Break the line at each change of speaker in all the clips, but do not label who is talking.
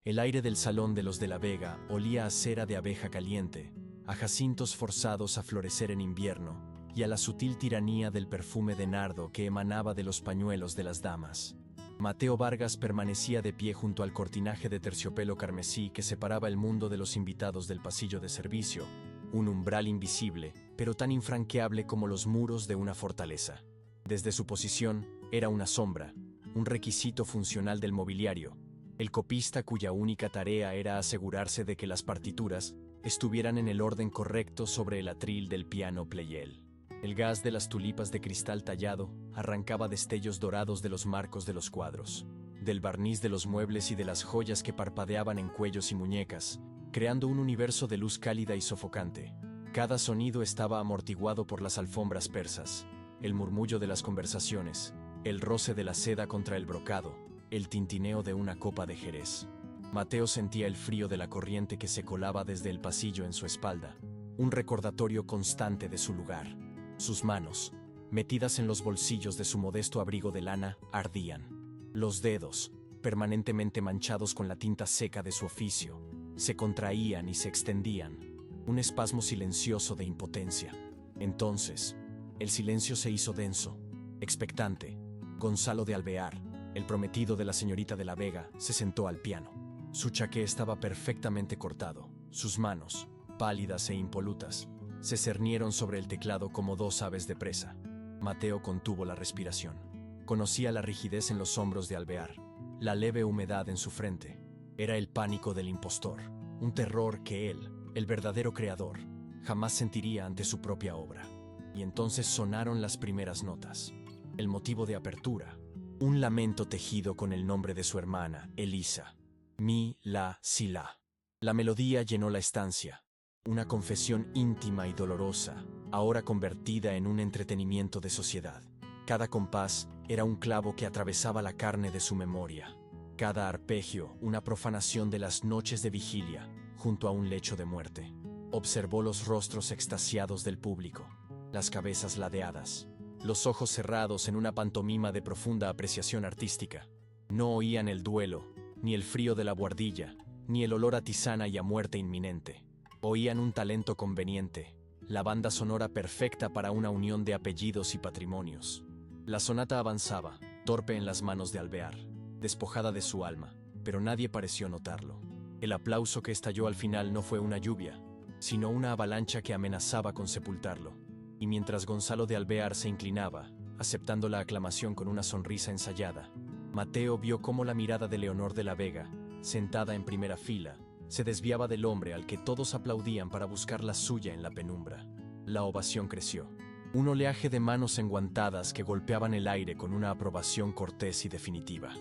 El aire del salón de los de la Vega olía a cera de abeja caliente, a jacintos forzados a florecer en invierno y a la sutil tiranía del perfume de nardo que emanaba de los pañuelos de las damas. Mateo Vargas permanecía de pie junto al cortinaje de terciopelo carmesí que separaba el mundo de los invitados del pasillo de servicio, un umbral invisible, pero tan infranqueable como los muros de una fortaleza. Desde su posición, era una sombra, un requisito funcional del mobiliario, el copista cuya única tarea era asegurarse de que las partituras estuvieran en el orden correcto sobre el atril del piano Pleyel. El gas de las tulipas de cristal tallado arrancaba destellos dorados de los marcos de los cuadros, del barniz de los muebles y de las joyas que parpadeaban en cuellos y muñecas, creando un universo de luz cálida y sofocante. Cada sonido estaba amortiguado por las alfombras persas, el murmullo de las conversaciones, el roce de la seda contra el brocado, el tintineo de una copa de jerez. Mateo sentía el frío de la corriente que se colaba desde el pasillo en su espalda, un recordatorio constante de su lugar. Sus manos, metidas en los bolsillos de su modesto abrigo de lana, ardían. Los dedos, permanentemente manchados con la tinta seca de su oficio, se contraían y se extendían, un espasmo silencioso de impotencia. Entonces, el silencio se hizo denso, expectante. Gonzalo de Alvear, el prometido de la señorita de la Vega, se sentó al piano. Su chaqué estaba perfectamente cortado. Sus manos, pálidas e impolutas, se cernieron sobre el teclado como dos aves de presa. Mateo contuvo la respiración. Conocía la rigidez en los hombros de Alvear, la leve humedad en su frente. Era el pánico del impostor, un terror que él, el verdadero creador, jamás sentiría ante su propia obra. Y entonces sonaron las primeras notas. El motivo de apertura, un lamento tejido con el nombre de su hermana, Elisa. Mi, la, si, la. La melodía llenó la estancia, una confesión íntima y dolorosa, ahora convertida en un entretenimiento de sociedad. Cada compás era un clavo que atravesaba la carne de su memoria. Cada arpegio, una profanación de las noches de vigilia, junto a un lecho de muerte. Observó los rostros extasiados del público, las cabezas ladeadas, los ojos cerrados en una pantomima de profunda apreciación artística. No oían el duelo, ni el frío de la buhardilla, ni el olor a tisana y a muerte inminente. Oían un talento conveniente, la banda sonora perfecta para una unión de apellidos y patrimonios. La sonata avanzaba, torpe en las manos de Alvear, despojada de su alma, pero nadie pareció notarlo. El aplauso que estalló al final no fue una lluvia, sino una avalancha que amenazaba con sepultarlo. Y mientras Gonzalo de Alvear se inclinaba, aceptando la aclamación con una sonrisa ensayada, Mateo vio cómo la mirada de Leonor de la Vega, sentada en primera fila, se desviaba del hombre al que todos aplaudían para buscar la suya en la penumbra. La ovación creció. Un oleaje de manos enguantadas que golpeaban el aire con una aprobación cortés y definitiva.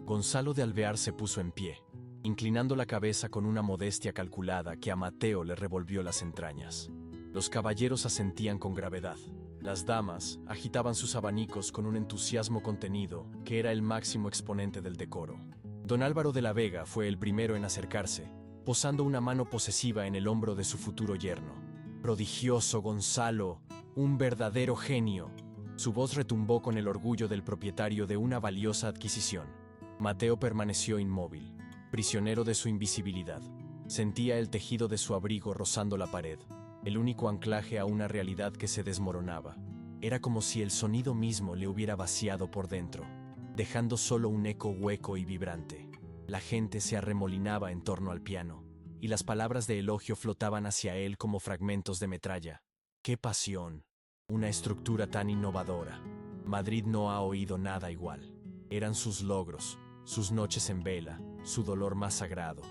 Gonzalo de Alvear se puso en pie, inclinando la cabeza con una modestia calculada que a Mateo le revolvió las entrañas. Los caballeros asentían con gravedad. Las damas agitaban sus abanicos con un entusiasmo contenido que era el máximo exponente del decoro. Don Álvaro de la Vega fue el primero en acercarse, posando una mano posesiva en el hombro de su futuro yerno. «Prodigioso, Gonzalo, un verdadero genio». Su voz retumbó con el orgullo del propietario de una valiosa adquisición. Mateo permaneció inmóvil, prisionero de su invisibilidad. Sentía el tejido de su abrigo rozando la pared, el único anclaje a una realidad que se desmoronaba. Era como si el sonido mismo le hubiera vaciado por dentro, dejando solo un eco hueco y vibrante. La gente se arremolinaba en torno al piano, y las palabras de elogio flotaban hacia él como fragmentos de metralla. ¡Qué pasión! Una estructura tan innovadora. Madrid no ha oído nada igual. Eran sus logros, sus noches en vela, su dolor más sagrado,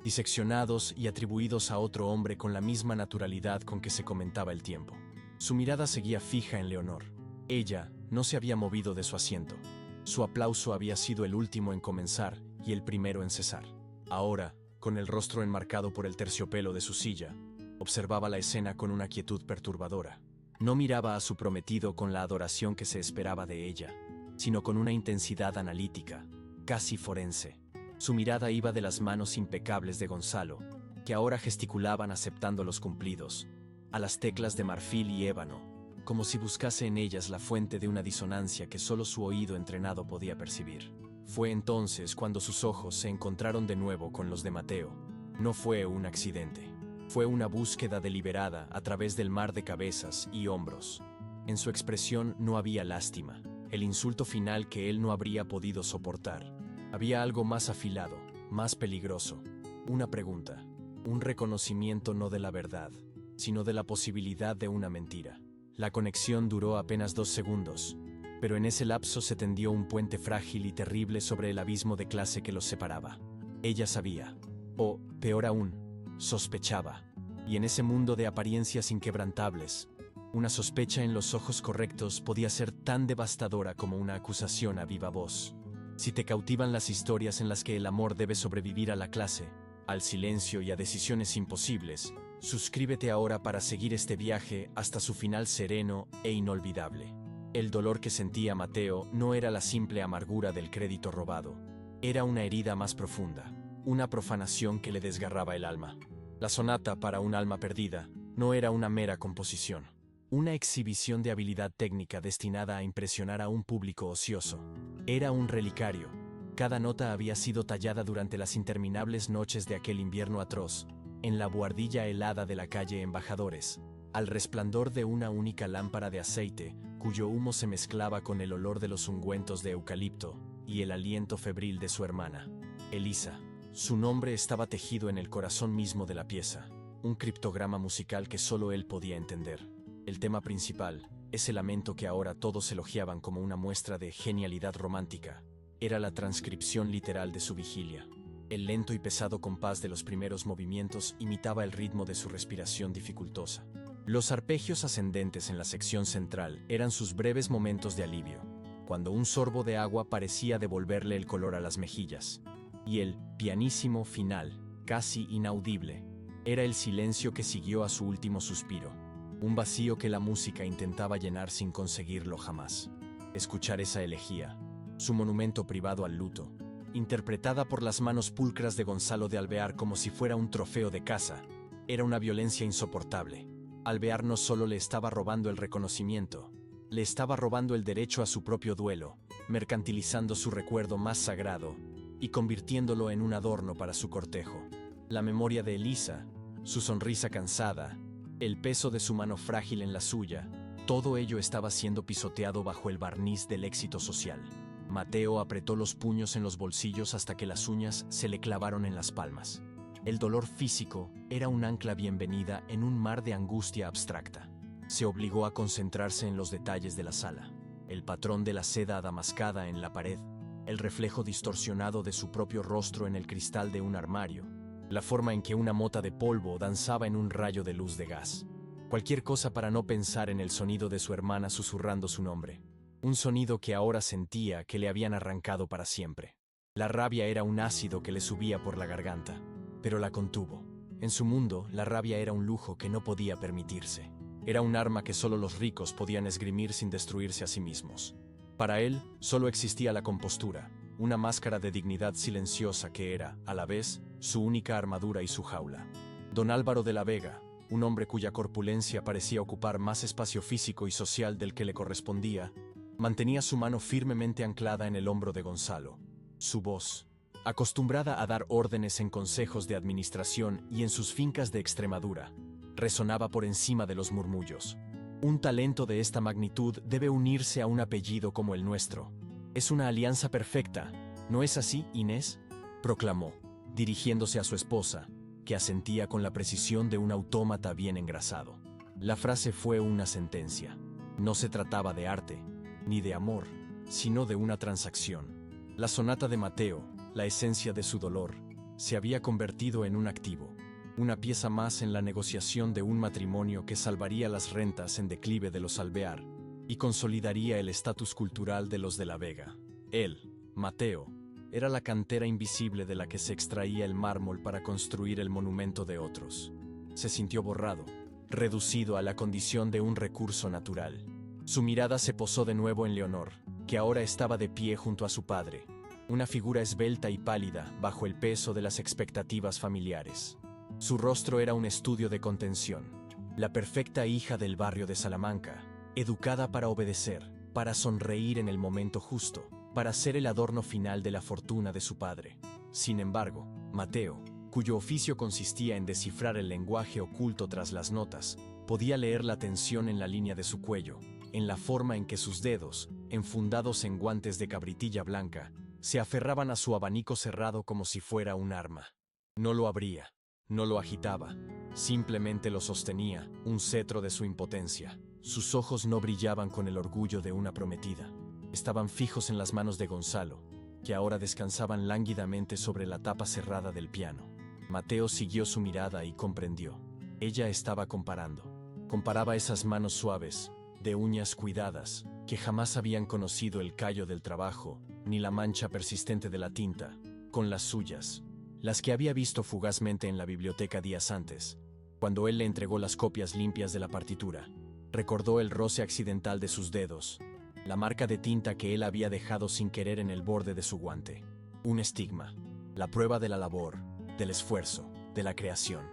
diseccionados y atribuidos a otro hombre con la misma naturalidad con que se comentaba el tiempo. Su mirada seguía fija en Leonor. Ella no se había movido de su asiento. Su aplauso había sido el último en comenzar y el primero en cesar. Ahora, con el rostro enmarcado por el terciopelo de su silla, observaba la escena con una quietud perturbadora. No miraba a su prometido con la adoración que se esperaba de ella, sino con una intensidad analítica, casi forense. Su mirada iba de las manos impecables de Gonzalo, que ahora gesticulaban aceptando los cumplidos, a las teclas de marfil y ébano, como si buscase en ellas la fuente de una disonancia que solo su oído entrenado podía percibir. Fue entonces cuando sus ojos se encontraron de nuevo con los de Mateo. No fue un accidente. Fue una búsqueda deliberada a través del mar de cabezas y hombros. En su expresión no había lástima, el insulto final que él no habría podido soportar. Había algo más afilado, más peligroso. Una pregunta, un reconocimiento no de la verdad, sino de la posibilidad de una mentira. La conexión duró apenas 2 segundos, pero en ese lapso se tendió un puente frágil y terrible sobre el abismo de clase que los separaba. Ella sabía, o, peor aún, sospechaba, y en ese mundo de apariencias inquebrantables, una sospecha en los ojos correctos podía ser tan devastadora como una acusación a viva voz. Si te cautivan las historias en las que el amor debe sobrevivir a la clase, al silencio y a decisiones imposibles, suscríbete ahora para seguir este viaje hasta su final sereno e inolvidable. El dolor que sentía Mateo no era la simple amargura del crédito robado. Era una herida más profunda, una profanación que le desgarraba el alma. La sonata para un alma perdida no era una mera composición, una exhibición de habilidad técnica destinada a impresionar a un público ocioso. Era un relicario. Cada nota había sido tallada durante las interminables noches de aquel invierno atroz, en la buhardilla helada de la calle Embajadores, al resplandor de una única lámpara de aceite, cuyo humo se mezclaba con el olor de los ungüentos de eucalipto y el aliento febril de su hermana, Elisa. Su nombre estaba tejido en el corazón mismo de la pieza, un criptograma musical que solo él podía entender. El tema principal, ese lamento que ahora todos elogiaban como una muestra de genialidad romántica, era la transcripción literal de su vigilia. El lento y pesado compás de los primeros movimientos imitaba el ritmo de su respiración dificultosa. Los arpegios ascendentes en la sección central eran sus breves momentos de alivio, cuando un sorbo de agua parecía devolverle el color a las mejillas. Y el pianísimo final, casi inaudible, era el silencio que siguió a su último suspiro, un vacío que la música intentaba llenar sin conseguirlo jamás. Escuchar esa elegía, su monumento privado al luto, interpretada por las manos pulcras de Gonzalo de Alvear como si fuera un trofeo de caza, era una violencia insoportable. Alvear no solo le estaba robando el reconocimiento, le estaba robando el derecho a su propio duelo, mercantilizando su recuerdo más sagrado y convirtiéndolo en un adorno para su cortejo. La memoria de Elisa, su sonrisa cansada, el peso de su mano frágil en la suya, todo ello estaba siendo pisoteado bajo el barniz del éxito social. Mateo apretó los puños en los bolsillos hasta que las uñas se le clavaron en las palmas. El dolor físico era un ancla bienvenida en un mar de angustia abstracta. Se obligó a concentrarse en los detalles de la sala, el patrón de la seda adamascada en la pared, el reflejo distorsionado de su propio rostro en el cristal de un armario, la forma en que una mota de polvo danzaba en un rayo de luz de gas. Cualquier cosa para no pensar en el sonido de su hermana susurrando su nombre. Un sonido que ahora sentía que le habían arrancado para siempre. La rabia era un ácido que le subía por la garganta, pero la contuvo. En su mundo, la rabia era un lujo que no podía permitirse. Era un arma que solo los ricos podían esgrimir sin destruirse a sí mismos. Para él, solo existía la compostura, una máscara de dignidad silenciosa que era, a la vez, su única armadura y su jaula. Don Álvaro de la Vega, un hombre cuya corpulencia parecía ocupar más espacio físico y social del que le correspondía, mantenía su mano firmemente anclada en el hombro de Gonzalo. Su voz, acostumbrada a dar órdenes en consejos de administración y en sus fincas de Extremadura, resonaba por encima de los murmullos. Un talento de esta magnitud debe unirse a un apellido como el nuestro. Es una alianza perfecta, ¿no es así, Inés?, proclamó, dirigiéndose a su esposa, que asentía con la precisión de un autómata bien engrasado. La frase fue una sentencia. No se trataba de arte, ni de amor, sino de una transacción. La sonata de Mateo, la esencia de su dolor, se había convertido en un activo, una pieza más en la negociación de un matrimonio que salvaría las rentas en declive de los Alvear y consolidaría el estatus cultural de los de la Vega. Él, Mateo, era la cantera invisible de la que se extraía el mármol para construir el monumento de otros. Se sintió borrado, reducido a la condición de un recurso natural. Su mirada se posó de nuevo en Leonor, que ahora estaba de pie junto a su padre, una figura esbelta y pálida bajo el peso de las expectativas familiares. Su rostro era un estudio de contención, la perfecta hija del barrio de Salamanca, educada para obedecer, para sonreír en el momento justo, para ser el adorno final de la fortuna de su padre. Sin embargo, Mateo, cuyo oficio consistía en descifrar el lenguaje oculto tras las notas, podía leer la tensión en la línea de su cuello, en la forma en que sus dedos, enfundados en guantes de cabritilla blanca, se aferraban a su abanico cerrado como si fuera un arma. No lo abría, no lo agitaba, simplemente lo sostenía, un cetro de su impotencia. Sus ojos no brillaban con el orgullo de una prometida. Estaban fijos en las manos de Gonzalo, que ahora descansaban lánguidamente sobre la tapa cerrada del piano. Mateo siguió su mirada y comprendió. Ella estaba comparando. Comparaba esas manos suaves, de uñas cuidadas, que jamás habían conocido el callo del trabajo, ni la mancha persistente de la tinta, con las suyas, las que había visto fugazmente en la biblioteca días antes, cuando él le entregó las copias limpias de la partitura. Recordó el roce accidental de sus dedos, la marca de tinta que él había dejado sin querer en el borde de su guante. Un estigma, la prueba de la labor, del esfuerzo, de la creación.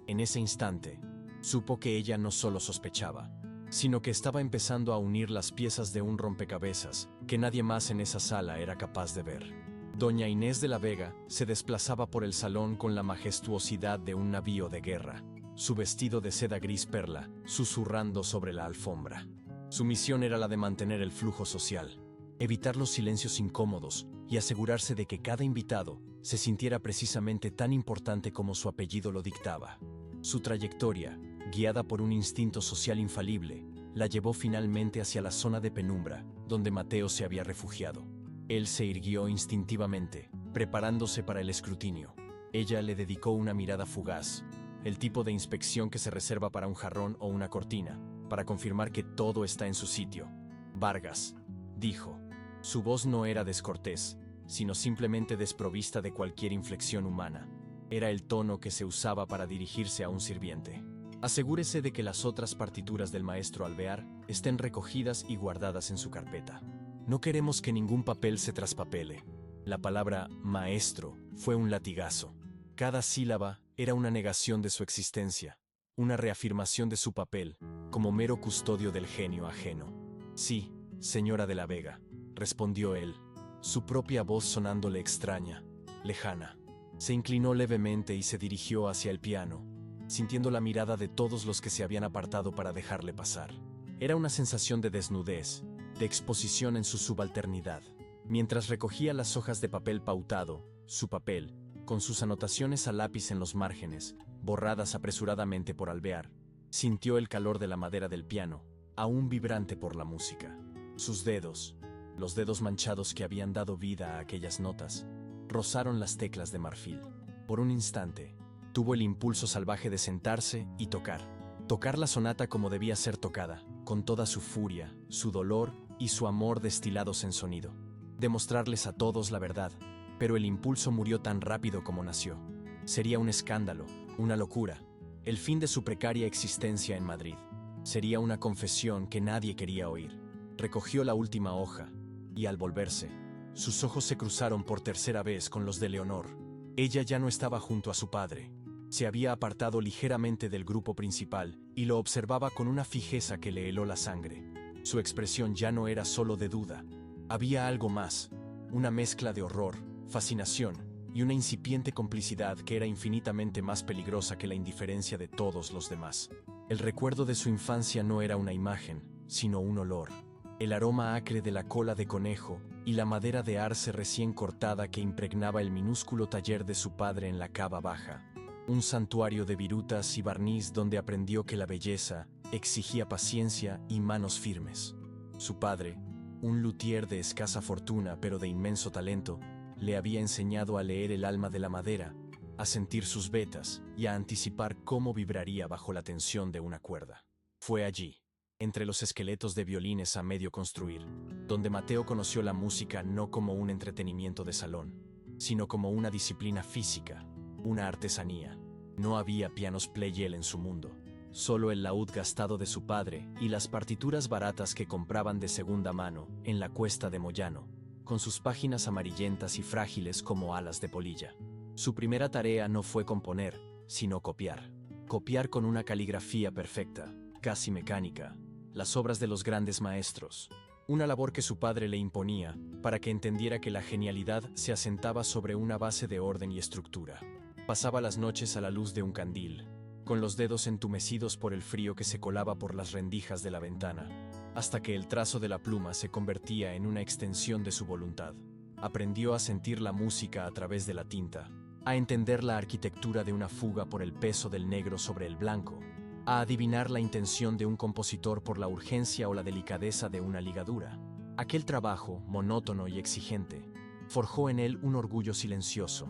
En ese instante, supo que ella no solo sospechaba, sino que estaba empezando a unir las piezas de un rompecabezas que nadie más en esa sala era capaz de ver. Doña Inés de la Vega se desplazaba por el salón con la majestuosidad de un navío de guerra, su vestido de seda gris perla, susurrando sobre la alfombra. Su misión era la de mantener el flujo social, evitar los silencios incómodos y asegurarse de que cada invitado se sintiera precisamente tan importante como su apellido lo dictaba. Su trayectoria, guiada por un instinto social infalible, la llevó finalmente hacia la zona de penumbra, donde Mateo se había refugiado. Él se irguió instintivamente, preparándose para el escrutinio. Ella le dedicó una mirada fugaz, el tipo de inspección que se reserva para un jarrón o una cortina, para confirmar que todo está en su sitio. Vargas, dijo. Su voz no era descortés, sino simplemente desprovista de cualquier inflexión humana. Era el tono que se usaba para dirigirse a un sirviente. Asegúrese de que las otras partituras del maestro Alvear estén recogidas y guardadas en su carpeta. No queremos que ningún papel se traspapele. La palabra maestro fue un latigazo. Cada sílaba era una negación de su existencia, una reafirmación de su papel, como mero custodio del genio ajeno. Sí, señora de la Vega, respondió él, su propia voz sonándole extraña, lejana. Se inclinó levemente y se dirigió hacia el piano, sintiendo la mirada de todos los que se habían apartado para dejarle pasar. Era una sensación de desnudez, de exposición en su subalternidad. Mientras recogía las hojas de papel pautado, su papel, con sus anotaciones a lápiz en los márgenes, borradas apresuradamente por Alvear, sintió el calor de la madera del piano, aún vibrante por la música. Sus dedos, los dedos manchados que habían dado vida a aquellas notas, rozaron las teclas de marfil. Por un instante, tuvo el impulso salvaje de sentarse y tocar la sonata como debía ser tocada, con toda su furia, su dolor y su amor destilados en sonido. Demostrarles a todos la verdad, pero el impulso murió tan rápido como nació. Sería un escándalo, una locura, el fin de su precaria existencia en Madrid. Sería una confesión que nadie quería oír. Recogió la última hoja, y al volverse, sus ojos se cruzaron por tercera vez con los de Leonor. Ella ya no estaba junto a su padre. Se había apartado ligeramente del grupo principal y lo observaba con una fijeza que le heló la sangre. Su expresión ya no era solo de duda. Había algo más, una mezcla de horror, fascinación y una incipiente complicidad que era infinitamente más peligrosa que la indiferencia de todos los demás. El recuerdo de su infancia no era una imagen, sino un olor. El aroma acre de la cola de conejo y la madera de arce recién cortada que impregnaba el minúsculo taller de su padre en la Cava Baja. Un santuario de virutas y barniz donde aprendió que la belleza exigía paciencia y manos firmes. Su padre, un luthier de escasa fortuna pero de inmenso talento, le había enseñado a leer el alma de la madera, a sentir sus vetas y a anticipar cómo vibraría bajo la tensión de una cuerda. Fue allí, entre los esqueletos de violines a medio construir, donde Mateo conoció la música no como un entretenimiento de salón, sino como una disciplina física, una artesanía. No había pianos Pleyel en su mundo, solo el laúd gastado de su padre y las partituras baratas que compraban de segunda mano en la cuesta de Moyano, con sus páginas amarillentas y frágiles como alas de polilla. Su primera tarea no fue componer, sino copiar. Copiar con una caligrafía perfecta, casi mecánica, las obras de los grandes maestros. una labor que su padre le imponía para que entendiera que la genialidad se asentaba sobre una base de orden y estructura. Pasaba las noches a la luz de un candil, con los dedos entumecidos por el frío que se colaba por las rendijas de la ventana, hasta que el trazo de la pluma se convertía en una extensión de su voluntad. Aprendió a sentir la música a través de la tinta, a entender la arquitectura de una fuga por el peso del negro sobre el blanco, a adivinar la intención de un compositor por la urgencia o la delicadeza de una ligadura. Aquel trabajo, monótono y exigente, forjó en él un orgullo silencioso,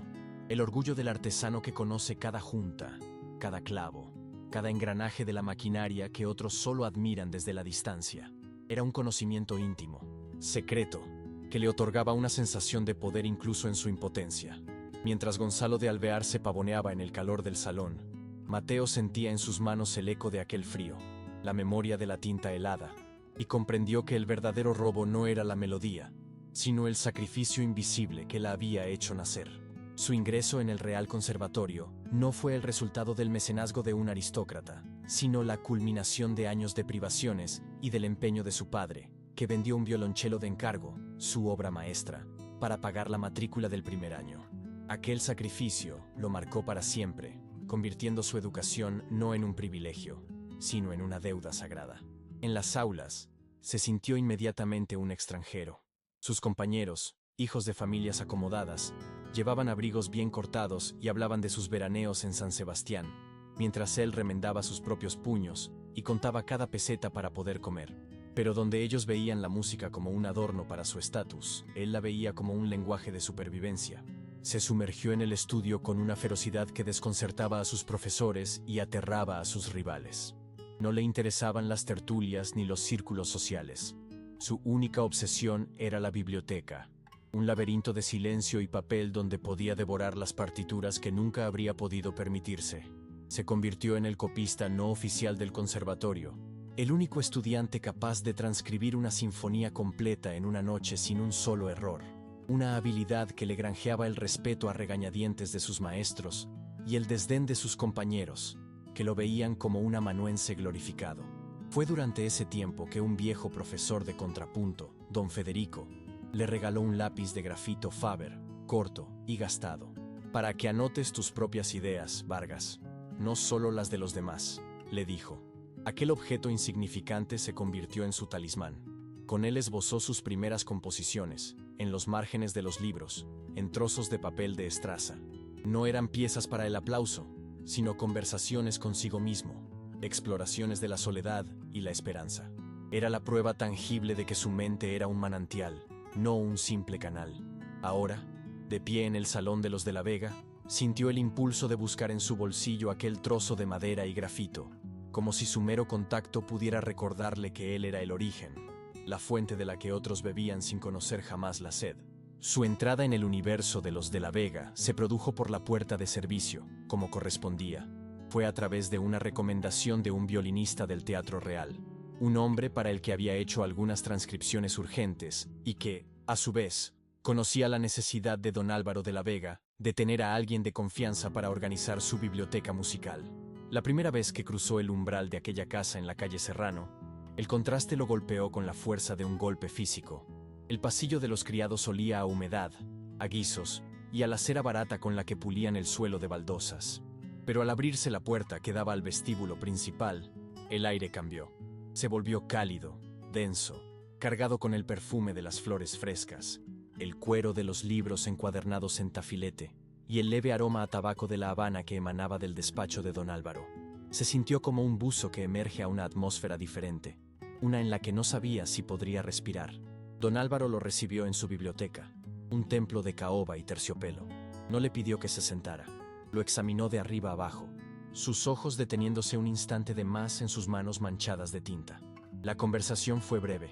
el orgullo del artesano que conoce cada junta, cada clavo, cada engranaje de la maquinaria que otros solo admiran desde la distancia. Era un conocimiento íntimo, secreto, que le otorgaba una sensación de poder incluso en su impotencia. Mientras Gonzalo de Alvear se pavoneaba en el calor del salón, Mateo sentía en sus manos el eco de aquel frío, la memoria de la tinta helada, y comprendió que el verdadero robo no era la melodía, sino el sacrificio invisible que la había hecho nacer. Su ingreso en el Real Conservatorio no fue el resultado del mecenazgo de un aristócrata, sino la culminación de años de privaciones y del empeño de su padre, que vendió un violonchelo de encargo, su obra maestra, para pagar la matrícula del primer año. Aquel sacrificio lo marcó para siempre, convirtiendo su educación no en un privilegio, sino en una deuda sagrada. En las aulas, se sintió inmediatamente un extranjero. Sus compañeros, hijos de familias acomodadas, llevaban abrigos bien cortados y hablaban de sus veraneos en San Sebastián, mientras él remendaba sus propios puños y contaba cada peseta para poder comer. Pero donde ellos veían la música como un adorno para su estatus, él la veía como un lenguaje de supervivencia. Se sumergió en el estudio con una ferocidad que desconcertaba a sus profesores y aterraba a sus rivales. No le interesaban las tertulias ni los círculos sociales. Su única obsesión era la biblioteca, un laberinto de silencio y papel donde podía devorar las partituras que nunca habría podido permitirse. Se convirtió en el copista no oficial del conservatorio, el único estudiante capaz de transcribir una sinfonía completa en una noche sin un solo error, una habilidad que le granjeaba el respeto a regañadientes de sus maestros y el desdén de sus compañeros, que lo veían como un amanuense glorificado. Fue durante ese tiempo que un viejo profesor de contrapunto, don Federico, le regaló un lápiz de grafito Faber, corto y gastado. Para que anotes tus propias ideas, Vargas, no solo las de los demás, le dijo. Aquel objeto insignificante se convirtió en su talismán. Con él esbozó sus primeras composiciones, en los márgenes de los libros, en trozos de papel de estraza. No eran piezas para el aplauso, sino conversaciones consigo mismo, exploraciones de la soledad y la esperanza. Era la prueba tangible de que su mente era un manantial, no un simple canal. Ahora, de pie en el salón de los de la Vega, sintió el impulso de buscar en su bolsillo aquel trozo de madera y grafito, como si su mero contacto pudiera recordarle que él era el origen, la fuente de la que otros bebían sin conocer jamás la sed. Su entrada en el universo de los de la Vega se produjo por la puerta de servicio, como correspondía. Fue a través de una recomendación de un violinista del Teatro Real, un hombre para el que había hecho algunas transcripciones urgentes y que, a su vez, conocía la necesidad de don Álvaro de la Vega de tener a alguien de confianza para organizar su biblioteca musical. La primera vez que cruzó el umbral de aquella casa en la calle Serrano, el contraste lo golpeó con la fuerza de un golpe físico. El pasillo de los criados olía a humedad, a guisos y a la cera barata con la que pulían el suelo de baldosas. Pero al abrirse la puerta que daba al vestíbulo principal, el aire cambió. Se volvió cálido, denso, cargado con el perfume de las flores frescas, el cuero de los libros encuadernados en tafilete y el leve aroma a tabaco de la Habana que emanaba del despacho de don Álvaro. Se sintió como un buzo que emerge a una atmósfera diferente, una en la que no sabía si podría respirar. Don Álvaro lo recibió en su biblioteca, un templo de caoba y terciopelo. No le pidió que se sentara, lo examinó de arriba abajo, sus ojos deteniéndose un instante de más en sus manos manchadas de tinta. La conversación fue breve,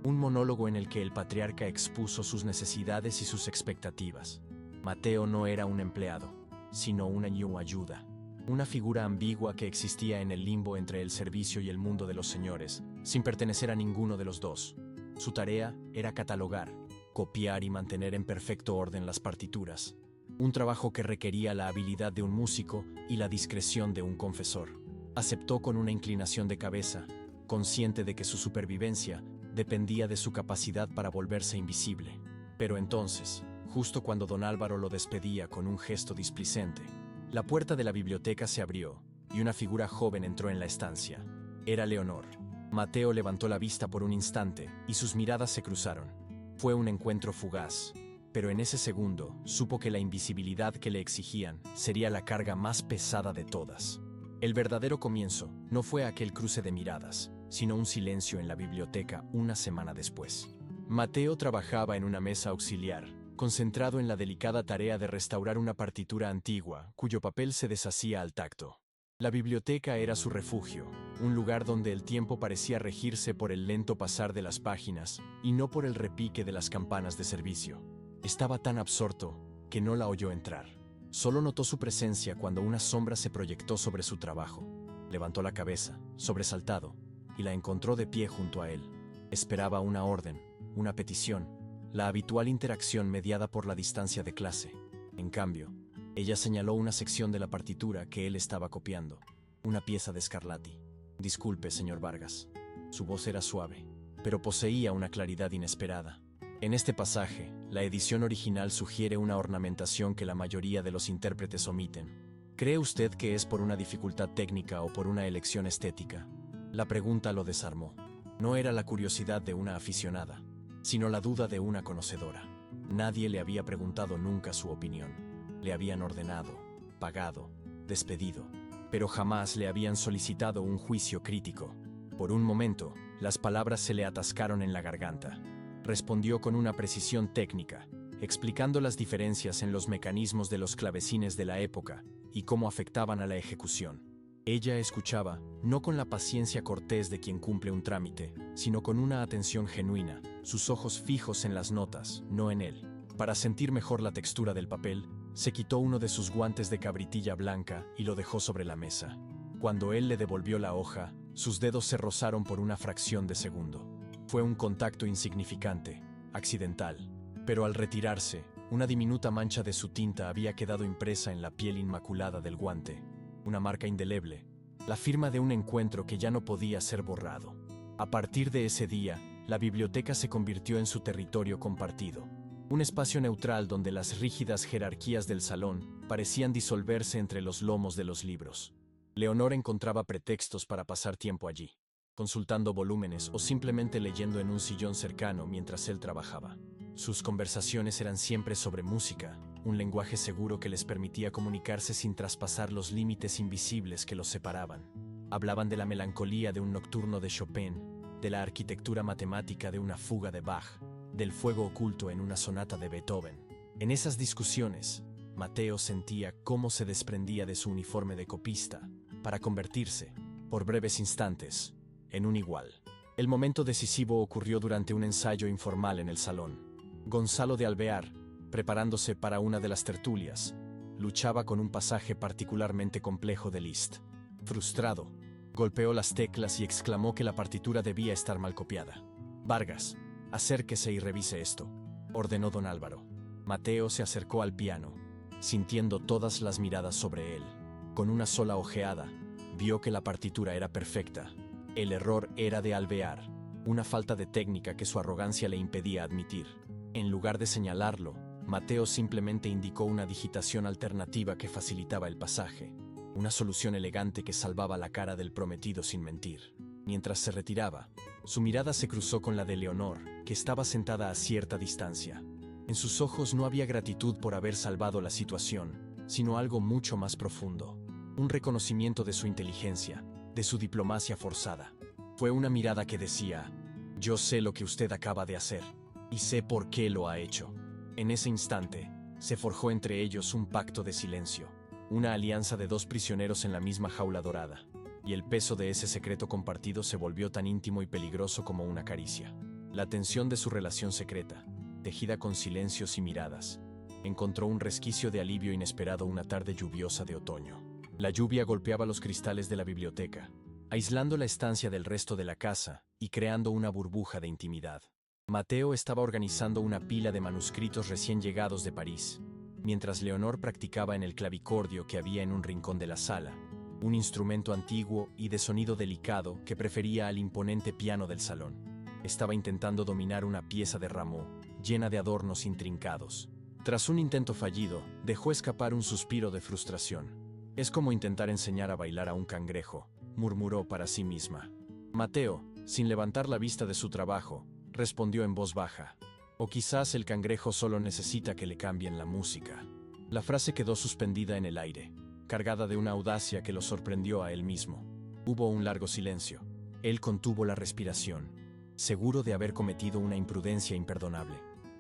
un monólogo en el que el patriarca expuso sus necesidades y sus expectativas. Mateo no era un empleado, sino una new ayuda, una figura ambigua que existía en el limbo entre el servicio y el mundo de los señores, sin pertenecer a ninguno de los dos. Su tarea era catalogar, copiar y mantener en perfecto orden las partituras, un trabajo que requería la habilidad de un músico y la discreción de un confesor. Aceptó con una inclinación de cabeza, consciente de que su supervivencia dependía de su capacidad para volverse invisible. Pero entonces, justo cuando don Álvaro lo despedía con un gesto displicente, la puerta de la biblioteca se abrió y una figura joven entró en la estancia. Era Leonor. Mateo levantó la vista por un instante y sus miradas se cruzaron. Fue un encuentro fugaz, pero en ese segundo supo que la invisibilidad que le exigían sería la carga más pesada de todas. El verdadero comienzo no fue aquel cruce de miradas, sino un silencio en la biblioteca una semana después. Mateo trabajaba en una mesa auxiliar, concentrado en la delicada tarea de restaurar una partitura antigua, cuyo papel se deshacía al tacto. La biblioteca era su refugio, un lugar donde el tiempo parecía regirse por el lento pasar de las páginas y no por el repique de las campanas de servicio. Estaba tan absorto que no la oyó entrar. Solo notó su presencia cuando una sombra se proyectó sobre su trabajo. Levantó la cabeza, sobresaltado, y la encontró de pie junto a él. Esperaba una orden, una petición, la habitual interacción mediada por la distancia de clase. En cambio, ella señaló una sección de la partitura que él estaba copiando, una pieza de Scarlatti. «Disculpe, señor Vargas». Su voz era suave, pero poseía una claridad inesperada. En este pasaje, la edición original sugiere una ornamentación que la mayoría de los intérpretes omiten. ¿Cree usted que es por una dificultad técnica o por una elección estética? La pregunta lo desarmó. No era la curiosidad de una aficionada, sino la duda de una conocedora. Nadie le había preguntado nunca su opinión. Le habían ordenado, pagado, despedido, pero jamás le habían solicitado un juicio crítico. Por un momento, las palabras se le atascaron en la garganta. Respondió con una precisión técnica, explicando las diferencias en los mecanismos de los clavecines de la época y cómo afectaban a la ejecución. Ella escuchaba, no con la paciencia cortés de quien cumple un trámite, sino con una atención genuina, sus ojos fijos en las notas, no en él. Para sentir mejor la textura del papel, se quitó uno de sus guantes de cabritilla blanca y lo dejó sobre la mesa. Cuando él le devolvió la hoja, sus dedos se rozaron por una fracción de segundo. Fue un contacto insignificante, accidental, pero al retirarse, una diminuta mancha de su tinta había quedado impresa en la piel inmaculada del guante, una marca indeleble, la firma de un encuentro que ya no podía ser borrado. A partir de ese día, la biblioteca se convirtió en su territorio compartido. Un espacio neutral donde las rígidas jerarquías del salón parecían disolverse entre los lomos de los libros. Leonor encontraba pretextos para pasar tiempo allí, consultando volúmenes o simplemente leyendo en un sillón cercano mientras él trabajaba. Sus conversaciones eran siempre sobre música, un lenguaje seguro que les permitía comunicarse sin traspasar los límites invisibles que los separaban. Hablaban de la melancolía de un nocturno de Chopin, de la arquitectura matemática de una fuga de Bach, del fuego oculto en una sonata de Beethoven. En esas discusiones, Mateo sentía cómo se desprendía de su uniforme de copista para convertirse, por breves instantes, en un igual. El momento decisivo ocurrió durante un ensayo informal en el salón. Gonzalo de Alvear, preparándose para una de las tertulias, luchaba con un pasaje particularmente complejo de Liszt. Frustrado, golpeó las teclas y exclamó que la partitura debía estar mal copiada. «Vargas, acérquese y revise esto», ordenó don Álvaro. Mateo se acercó al piano, sintiendo todas las miradas sobre él. Con una sola ojeada, vio que la partitura era perfecta. El error era de Alvear, una falta de técnica que su arrogancia le impedía admitir. En lugar de señalarlo, Mateo simplemente indicó una digitación alternativa que facilitaba el pasaje, una solución elegante que salvaba la cara del prometido sin mentir. Mientras se retiraba, su mirada se cruzó con la de Leonor, que estaba sentada a cierta distancia. En sus ojos no había gratitud por haber salvado la situación, sino algo mucho más profundo, un reconocimiento de su inteligencia, de su diplomacia forzada. Fue una mirada que decía: «Yo sé lo que usted acaba de hacer, y sé por qué lo ha hecho». En ese instante, se forjó entre ellos un pacto de silencio, una alianza de dos prisioneros en la misma jaula dorada, y el peso de ese secreto compartido se volvió tan íntimo y peligroso como una caricia. La tensión de su relación secreta, tejida con silencios y miradas, encontró un resquicio de alivio inesperado una tarde lluviosa de otoño. La lluvia golpeaba los cristales de la biblioteca, aislando la estancia del resto de la casa y creando una burbuja de intimidad. Mateo estaba organizando una pila de manuscritos recién llegados de París, mientras Leonor practicaba en el clavicordio que había en un rincón de la sala, un instrumento antiguo y de sonido delicado que prefería al imponente piano del salón. Estaba intentando dominar una pieza de Rameau, llena de adornos intrincados. Tras un intento fallido, dejó escapar un suspiro de frustración. «Es como intentar enseñar a bailar a un cangrejo», murmuró para sí misma. Mateo, sin levantar la vista de su trabajo, respondió en voz baja: «O quizás el cangrejo solo necesita que le cambien la música». La frase quedó suspendida en el aire, cargada de una audacia que lo sorprendió a él mismo. Hubo un largo silencio. Él contuvo la respiración, seguro de haber cometido una imprudencia imperdonable.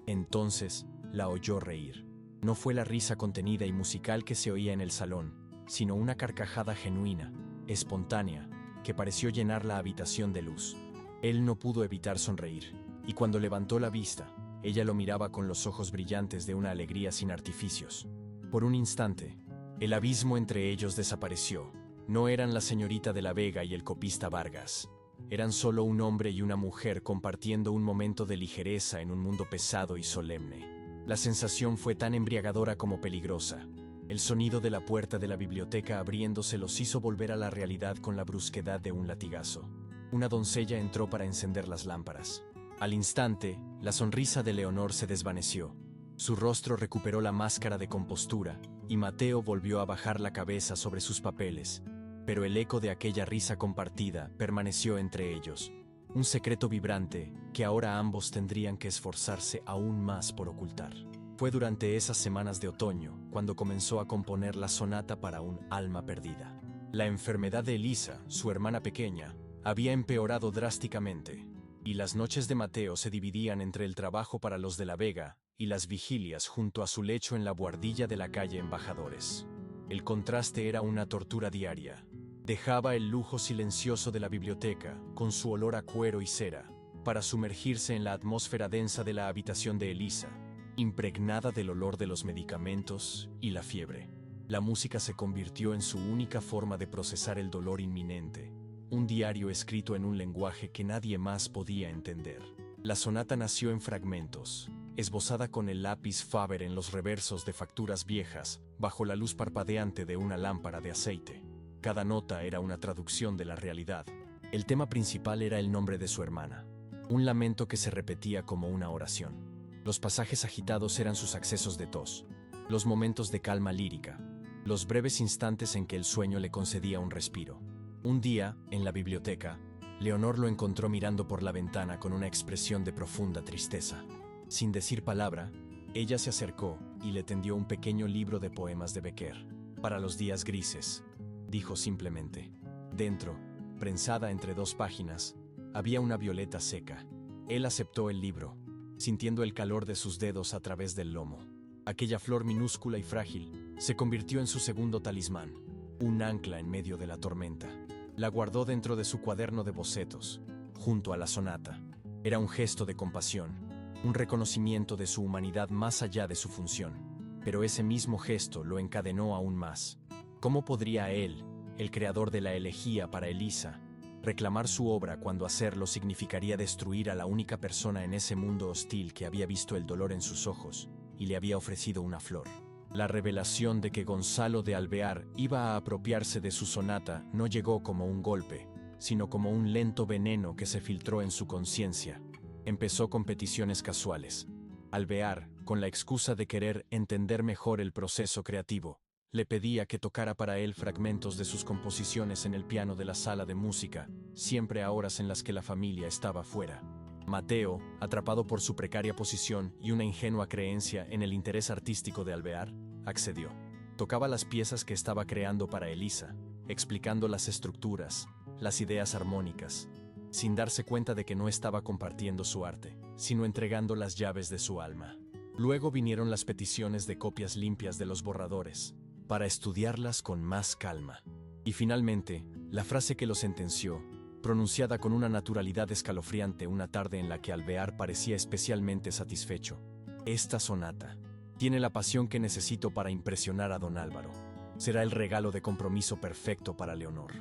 Entonces, la oyó reír. No fue la risa contenida y musical que se oía en el salón, sino una carcajada genuina, espontánea, que pareció llenar la habitación de luz. Él no pudo evitar sonreír, y cuando levantó la vista, ella lo miraba con los ojos brillantes de una alegría sin artificios. Por un instante, el abismo entre ellos desapareció. No eran la señorita de la Vega y el copista Vargas. Eran solo un hombre y una mujer compartiendo un momento de ligereza en un mundo pesado y solemne. La sensación fue tan embriagadora como peligrosa. El sonido de la puerta de la biblioteca abriéndose los hizo volver a la realidad con la brusquedad de un latigazo. Una doncella entró para encender las lámparas. Al instante, la sonrisa de Leonor se desvaneció. Su rostro recuperó la máscara de compostura, y Mateo volvió a bajar la cabeza sobre sus papeles. Pero el eco de aquella risa compartida permaneció entre ellos. Un secreto vibrante que ahora ambos tendrían que esforzarse aún más por ocultar. Fue durante esas semanas de otoño cuando comenzó a componer la sonata para un alma perdida. La enfermedad de Elisa, su hermana pequeña, había empeorado drásticamente, y las noches de Mateo se dividían entre el trabajo para los de la Vega y las vigilias junto a su lecho en la buhardilla de la calle Embajadores. El contraste era una tortura diaria. Dejaba el lujo silencioso de la biblioteca, con su olor a cuero y cera, para sumergirse en la atmósfera densa de la habitación de Elisa, impregnada del olor de los medicamentos y la fiebre. La música se convirtió en su única forma de procesar el dolor inminente, un diario escrito en un lenguaje que nadie más podía entender. La sonata nació en fragmentos, esbozada con el lápiz Faber en los reversos de facturas viejas, bajo la luz parpadeante de una lámpara de aceite. Cada nota era una traducción de la realidad. El tema principal era el nombre de su hermana, un lamento que se repetía como una oración. Los pasajes agitados eran sus accesos de tos, los momentos de calma lírica, los breves instantes en que el sueño le concedía un respiro. Un día, en la biblioteca, Leonor lo encontró mirando por la ventana con una expresión de profunda tristeza. Sin decir palabra, ella se acercó y le tendió un pequeño libro de poemas de Becker. «Para los días grises», dijo simplemente. Dentro, prensada entre dos páginas, había una violeta seca. Él aceptó el libro, sintiendo el calor de sus dedos a través del lomo. Aquella flor minúscula y frágil se convirtió en su segundo talismán, un ancla en medio de la tormenta. La guardó dentro de su cuaderno de bocetos, junto a la sonata. Era un gesto de compasión, un reconocimiento de su humanidad más allá de su función. Pero ese mismo gesto lo encadenó aún más. ¿Cómo podría él, el creador de la elegía para Elisa, reclamar su obra cuando hacerlo significaría destruir a la única persona en ese mundo hostil que había visto el dolor en sus ojos y le había ofrecido una flor? La revelación de que Gonzalo de Alvear iba a apropiarse de su sonata no llegó como un golpe, sino como un lento veneno que se filtró en su conciencia. Empezó con peticiones casuales. Alvear, con la excusa de querer entender mejor el proceso creativo, le pedía que tocara para él fragmentos de sus composiciones en el piano de la sala de música, siempre a horas en las que la familia estaba fuera. Mateo, atrapado por su precaria posición y una ingenua creencia en el interés artístico de Alvear, accedió. Tocaba las piezas que estaba creando para Elisa, explicando las estructuras, las ideas armónicas, sin darse cuenta de que no estaba compartiendo su arte, sino entregando las llaves de su alma. Luego vinieron las peticiones de copias limpias de los borradores, para estudiarlas con más calma. Y finalmente, la frase que lo sentenció, pronunciada con una naturalidad escalofriante una tarde en la que Alvear parecía especialmente satisfecho. «Esta sonata tiene la pasión que necesito para impresionar a don Álvaro. Será el regalo de compromiso perfecto para Leonor».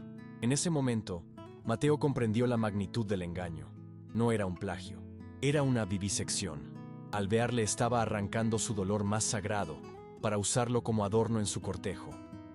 En ese momento, Mateo comprendió la magnitud del engaño. No era un plagio, era una vivisección. Alvear le estaba arrancando su dolor más sagrado, para usarlo como adorno en su cortejo.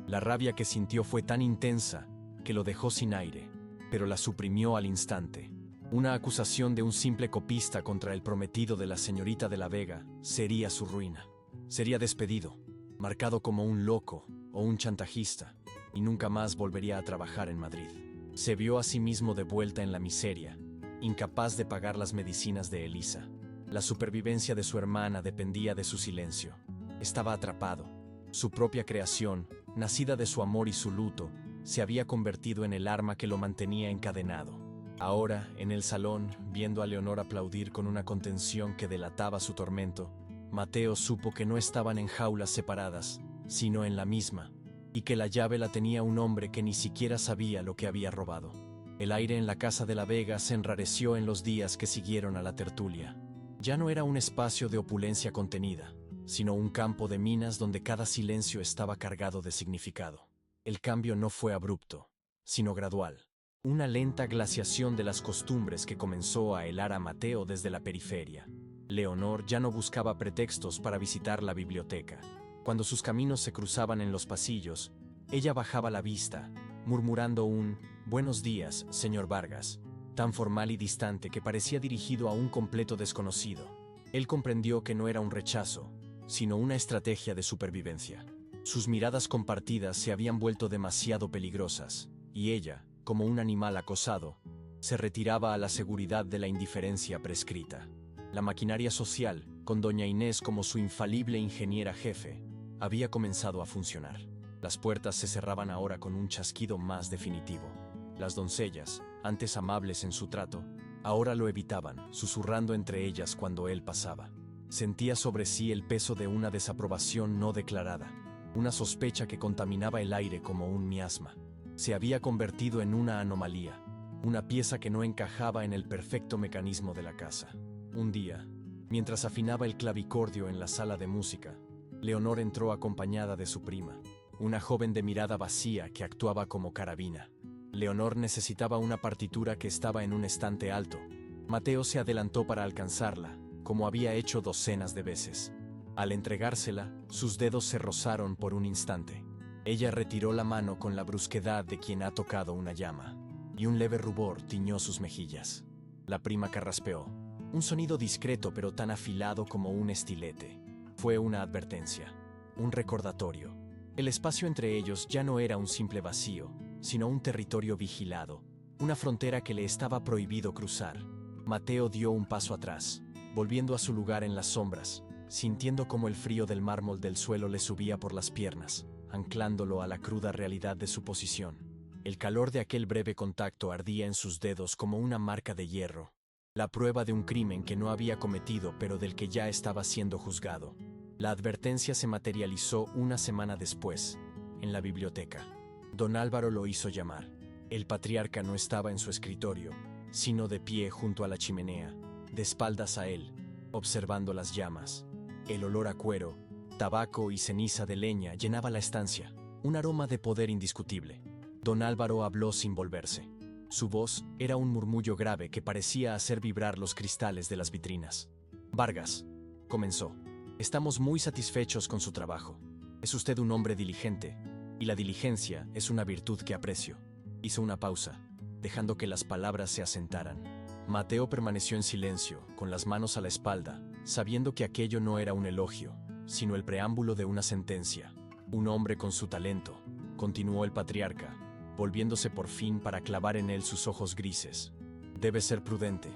La rabia que sintió fue tan intensa que lo dejó sin aire, pero la suprimió al instante. Una acusación de un simple copista contra el prometido de la señorita de la Vega sería su ruina. Sería despedido, marcado como un loco o un chantajista, y nunca más volvería a trabajar en Madrid. Se vio a sí mismo de vuelta en la miseria, incapaz de pagar las medicinas de Elisa. La supervivencia de su hermana dependía de su silencio. Estaba atrapado. Su propia creación, nacida de su amor y su luto, se había convertido en el arma que lo mantenía encadenado. Ahora, en el salón, viendo a Leonor aplaudir con una contención que delataba su tormento, Mateo supo que no estaban en jaulas separadas, sino en la misma, y que la llave la tenía un hombre que ni siquiera sabía lo que había robado. El aire en la casa de la Vega se enrareció en los días que siguieron a la tertulia. Ya no era un espacio de opulencia contenida, sino un campo de minas donde cada silencio estaba cargado de significado. El cambio no fue abrupto, sino gradual. Una lenta glaciación de las costumbres que comenzó a helar a Mateo desde la periferia. Leonor ya no buscaba pretextos para visitar la biblioteca. Cuando sus caminos se cruzaban en los pasillos, ella bajaba la vista, murmurando un «Buenos días, señor Vargas», tan formal y distante que parecía dirigido a un completo desconocido. Él comprendió que no era un rechazo, sino una estrategia de supervivencia. Sus miradas compartidas se habían vuelto demasiado peligrosas, y ella, como un animal acosado, se retiraba a la seguridad de la indiferencia prescrita. La maquinaria social, con doña Inés como su infalible ingeniera jefe, había comenzado a funcionar. Las puertas se cerraban ahora con un chasquido más definitivo. Las doncellas, antes amables en su trato, ahora lo evitaban, susurrando entre ellas cuando él pasaba. Sentía sobre sí el peso de una desaprobación no declarada, una sospecha que contaminaba el aire como un miasma. Se había convertido en una anomalía, una pieza que no encajaba en el perfecto mecanismo de la casa. Un día, mientras afinaba el clavicordio en la sala de música, Leonor entró acompañada de su prima, una joven de mirada vacía que actuaba como carabina. Leonor necesitaba una partitura que estaba en un estante alto. Mateo se adelantó para alcanzarla, como había hecho docenas de veces. Al entregársela, sus dedos se rozaron por un instante. Ella retiró la mano con la brusquedad de quien ha tocado una llama, y un leve rubor tiñó sus mejillas. La prima carraspeó. Un sonido discreto pero tan afilado como un estilete. Fue una advertencia, un recordatorio. El espacio entre ellos ya no era un simple vacío, sino un territorio vigilado, una frontera que le estaba prohibido cruzar. Mateo dio un paso atrás, volviendo a su lugar en las sombras, sintiendo como el frío del mármol del suelo le subía por las piernas, anclándolo a la cruda realidad de su posición. El calor de aquel breve contacto ardía en sus dedos como una marca de hierro, la prueba de un crimen que no había cometido pero del que ya estaba siendo juzgado. La advertencia se materializó una semana después, en la biblioteca. Don Álvaro lo hizo llamar. El patriarca no estaba en su escritorio, sino de pie junto a la chimenea, de espaldas a él, observando las llamas. El olor a cuero, tabaco y ceniza de leña llenaba la estancia, un aroma de poder indiscutible. Don Álvaro habló sin volverse. Su voz era un murmullo grave que parecía hacer vibrar los cristales de las vitrinas. «Vargas», comenzó, «estamos muy satisfechos con su trabajo. Es usted un hombre diligente, y la diligencia es una virtud que aprecio». Hizo una pausa, dejando que las palabras se asentaran. Mateo permaneció en silencio, con las manos a la espalda, sabiendo que aquello no era un elogio, sino el preámbulo de una sentencia. «Un hombre con su talento», continuó el patriarca, volviéndose por fin para clavar en él sus ojos grises. «Debe ser prudente.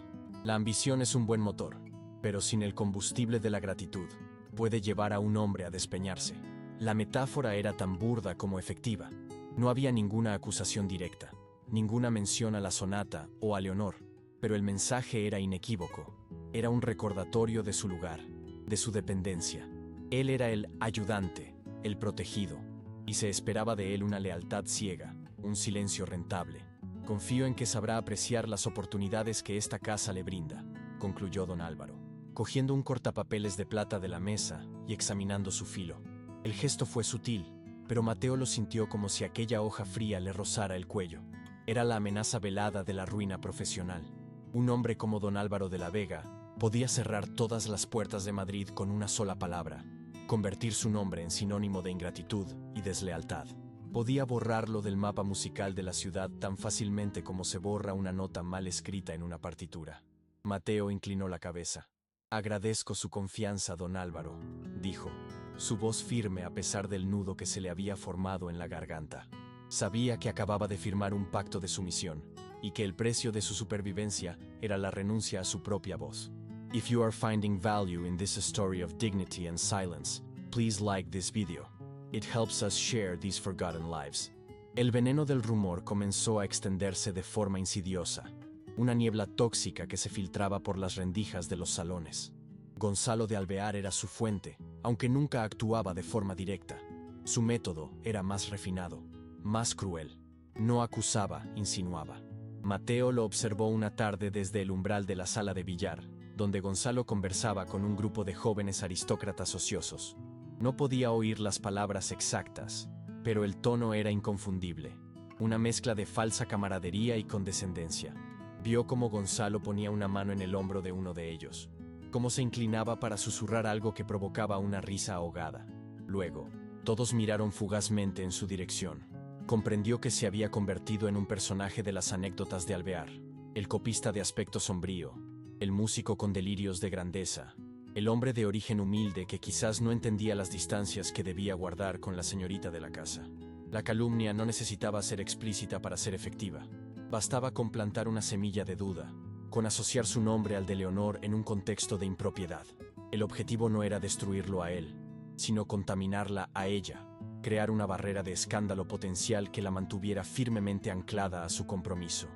La ambición es un buen motor, pero sin el combustible de la gratitud, puede llevar a un hombre a despeñarse». La metáfora era tan burda como efectiva. No había ninguna acusación directa, ninguna mención a la sonata o a Leonor, pero el mensaje era inequívoco. Era un recordatorio de su lugar, de su dependencia. Él era el ayudante, el protegido, y se esperaba de él una lealtad ciega, un silencio rentable. «Confío en que sabrá apreciar las oportunidades que esta casa le brinda», concluyó don Álvaro, cogiendo un cortapapeles de plata de la mesa y examinando su filo. El gesto fue sutil, pero Mateo lo sintió como si aquella hoja fría le rozara el cuello. Era la amenaza velada de la ruina profesional. Un hombre como don Álvaro de la Vega podía cerrar todas las puertas de Madrid con una sola palabra, convertir su nombre en sinónimo de ingratitud y deslealtad. Podía borrarlo del mapa musical de la ciudad tan fácilmente como se borra una nota mal escrita en una partitura. Mateo inclinó la cabeza. «Agradezco su confianza, don Álvaro», dijo, su voz firme a pesar del nudo que se le había formado en la garganta. Sabía que acababa de firmar un pacto de sumisión, y que el precio de su supervivencia era la renuncia a su propia voz. If you are finding value in this story of dignity and silence, please like this video. It helps us share these forgotten lives. El veneno del rumor comenzó a extenderse de forma insidiosa, una niebla tóxica que se filtraba por las rendijas de los salones. Gonzalo de Alvear era su fuente, aunque nunca actuaba de forma directa. Su método era más refinado, más cruel. No acusaba, insinuaba. Mateo lo observó una tarde desde el umbral de la sala de billar, donde Gonzalo conversaba con un grupo de jóvenes aristócratas ociosos. No podía oír las palabras exactas, pero el tono era inconfundible, una mezcla de falsa camaradería y condescendencia. Vio cómo Gonzalo ponía una mano en el hombro de uno de ellos, cómo se inclinaba para susurrar algo que provocaba una risa ahogada. Luego, todos miraron fugazmente en su dirección. Comprendió que se había convertido en un personaje de las anécdotas de Alvear, el copista de aspecto sombrío, el músico con delirios de grandeza, el hombre de origen humilde que quizás no entendía las distancias que debía guardar con la señorita de la casa. La calumnia no necesitaba ser explícita para ser efectiva. Bastaba con plantar una semilla de duda, con asociar su nombre al de Leonor en un contexto de impropiedad. El objetivo no era destruirlo a él, sino contaminarla a ella, crear una barrera de escándalo potencial que la mantuviera firmemente anclada a su compromiso.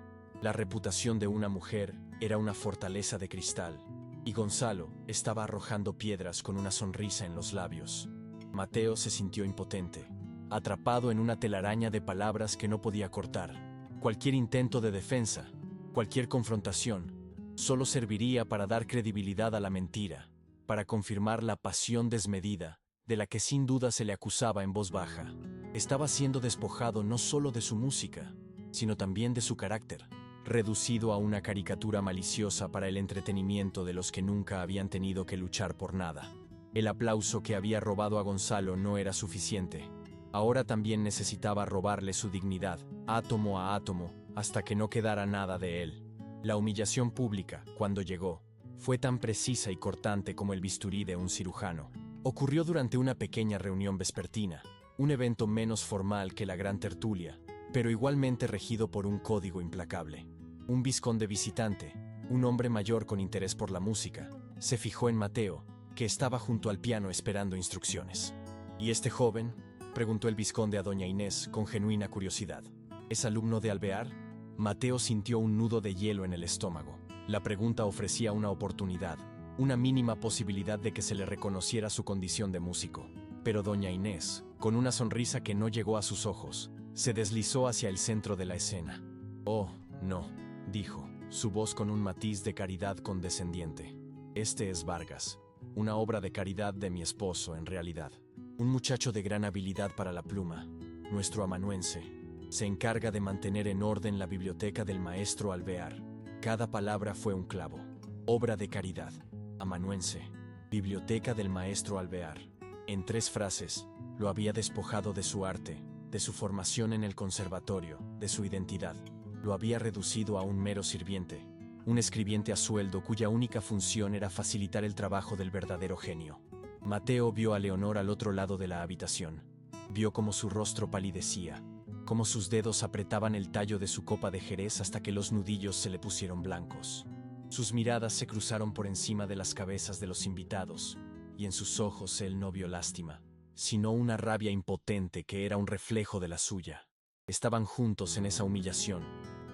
La reputación de una mujer era una fortaleza de cristal, y Gonzalo estaba arrojando piedras con una sonrisa en los labios. Mateo se sintió impotente, atrapado en una telaraña de palabras que no podía cortar. Cualquier intento de defensa, cualquier confrontación, solo serviría para dar credibilidad a la mentira, para confirmar la pasión desmedida, de la que sin duda se le acusaba en voz baja. Estaba siendo despojado no solo de su música, sino también de su carácter, reducido a una caricatura maliciosa para el entretenimiento de los que nunca habían tenido que luchar por nada. El aplauso que había robado a Gonzalo no era suficiente. Ahora también necesitaba robarle su dignidad, átomo a átomo, hasta que no quedara nada de él. La humillación pública, cuando llegó, fue tan precisa y cortante como el bisturí de un cirujano. Ocurrió durante una pequeña reunión vespertina, un evento menos formal que la gran tertulia, pero igualmente regido por un código implacable. Un vizconde visitante, un hombre mayor con interés por la música, se fijó en Mateo, que estaba junto al piano esperando instrucciones. ¿Y este joven?, preguntó el vizconde a doña Inés con genuina curiosidad. ¿Es alumno de Alvear? Mateo sintió un nudo de hielo en el estómago. La pregunta ofrecía una oportunidad, una mínima posibilidad de que se le reconociera su condición de músico. Pero doña Inés, con una sonrisa que no llegó a sus ojos, se deslizó hacia el centro de la escena. «Oh, no», dijo, su voz con un matiz de caridad condescendiente. «Este es Vargas, una obra de caridad de mi esposo en realidad. Un muchacho de gran habilidad para la pluma, nuestro amanuense. Se encarga de mantener en orden la biblioteca del maestro Alvear. Cada palabra fue un clavo. Obra de caridad, amanuense, biblioteca del maestro Alvear». En 3 frases, lo había despojado de su arte, de su formación en el conservatorio, de su identidad. Lo había reducido a un mero sirviente, un escribiente a sueldo cuya única función era facilitar el trabajo del verdadero genio. Mateo vio a Leonor al otro lado de la habitación. Vio cómo su rostro palidecía, cómo sus dedos apretaban el tallo de su copa de jerez hasta que los nudillos se le pusieron blancos. Sus miradas se cruzaron por encima de las cabezas de los invitados, y en sus ojos él no vio lástima, sino una rabia impotente que era un reflejo de la suya. Estaban juntos en esa humillación,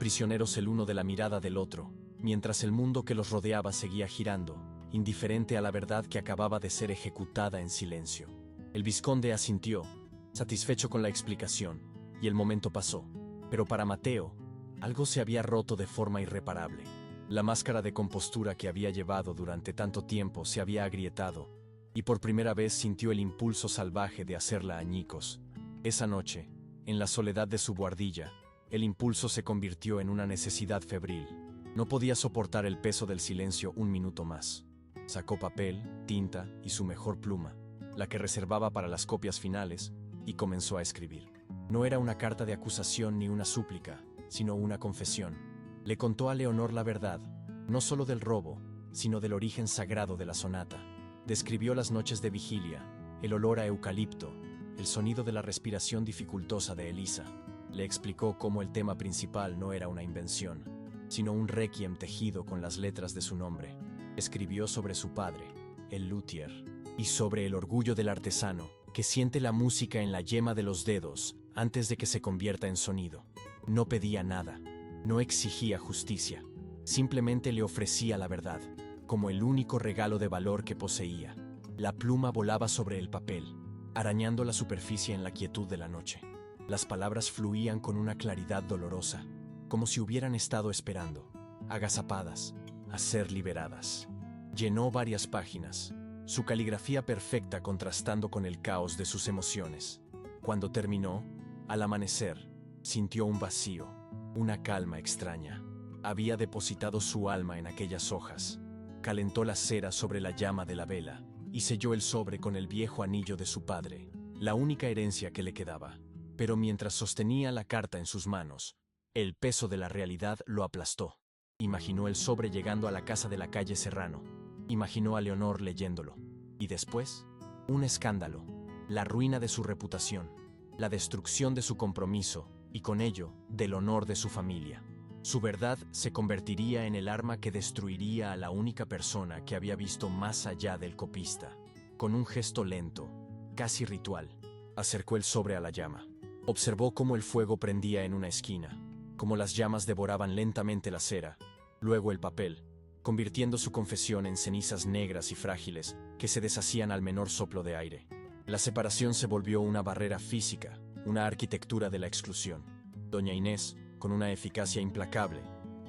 prisioneros el uno de la mirada del otro, mientras el mundo que los rodeaba seguía girando, indiferente a la verdad que acababa de ser ejecutada en silencio. El vizconde asintió, satisfecho con la explicación, y el momento pasó. Pero para Mateo, algo se había roto de forma irreparable. La máscara de compostura que había llevado durante tanto tiempo se había agrietado, y por primera vez sintió el impulso salvaje de hacerla añicos. Esa noche, en la soledad de su buhardilla, el impulso se convirtió en una necesidad febril. No podía soportar el peso del silencio un minuto más. Sacó papel, tinta y su mejor pluma, la que reservaba para las copias finales, y comenzó a escribir. No era una carta de acusación ni una súplica, sino una confesión. Le contó a Leonor la verdad, no solo del robo, sino del origen sagrado de la sonata. Describió las noches de vigilia, el olor a eucalipto, el sonido de la respiración dificultosa de Elisa. Le explicó cómo el tema principal no era una invención, sino un requiem tejido con las letras de su nombre. Escribió sobre su padre, el luthier, y sobre el orgullo del artesano, que siente la música en la yema de los dedos antes de que se convierta en sonido. No pedía nada, no exigía justicia, simplemente le ofrecía la verdad, como el único regalo de valor que poseía. La pluma volaba sobre el papel, arañando la superficie en la quietud de la noche. Las palabras fluían con una claridad dolorosa, como si hubieran estado esperando, agazapadas, a ser liberadas. Llenó varias páginas, su caligrafía perfecta contrastando con el caos de sus emociones. Cuando terminó, al amanecer, sintió un vacío, una calma extraña. Había depositado su alma en aquellas hojas, calentó la cera sobre la llama de la vela y selló el sobre con el viejo anillo de su padre, la única herencia que le quedaba. Pero mientras sostenía la carta en sus manos, el peso de la realidad lo aplastó. Imaginó el sobre llegando a la casa de la calle Serrano. Imaginó a Leonor leyéndolo. Y después, un escándalo, la ruina de su reputación, la destrucción de su compromiso y con ello, del honor de su familia. Su verdad se convertiría en el arma que destruiría a la única persona que había visto más allá del copista. Con un gesto lento, casi ritual, acercó el sobre a la llama. Observó cómo el fuego prendía en una esquina, cómo las llamas devoraban lentamente la cera, luego el papel, convirtiendo su confesión en cenizas negras y frágiles que se deshacían al menor soplo de aire. La separación se volvió una barrera física, una arquitectura de la exclusión. Doña Inés, con una eficacia implacable,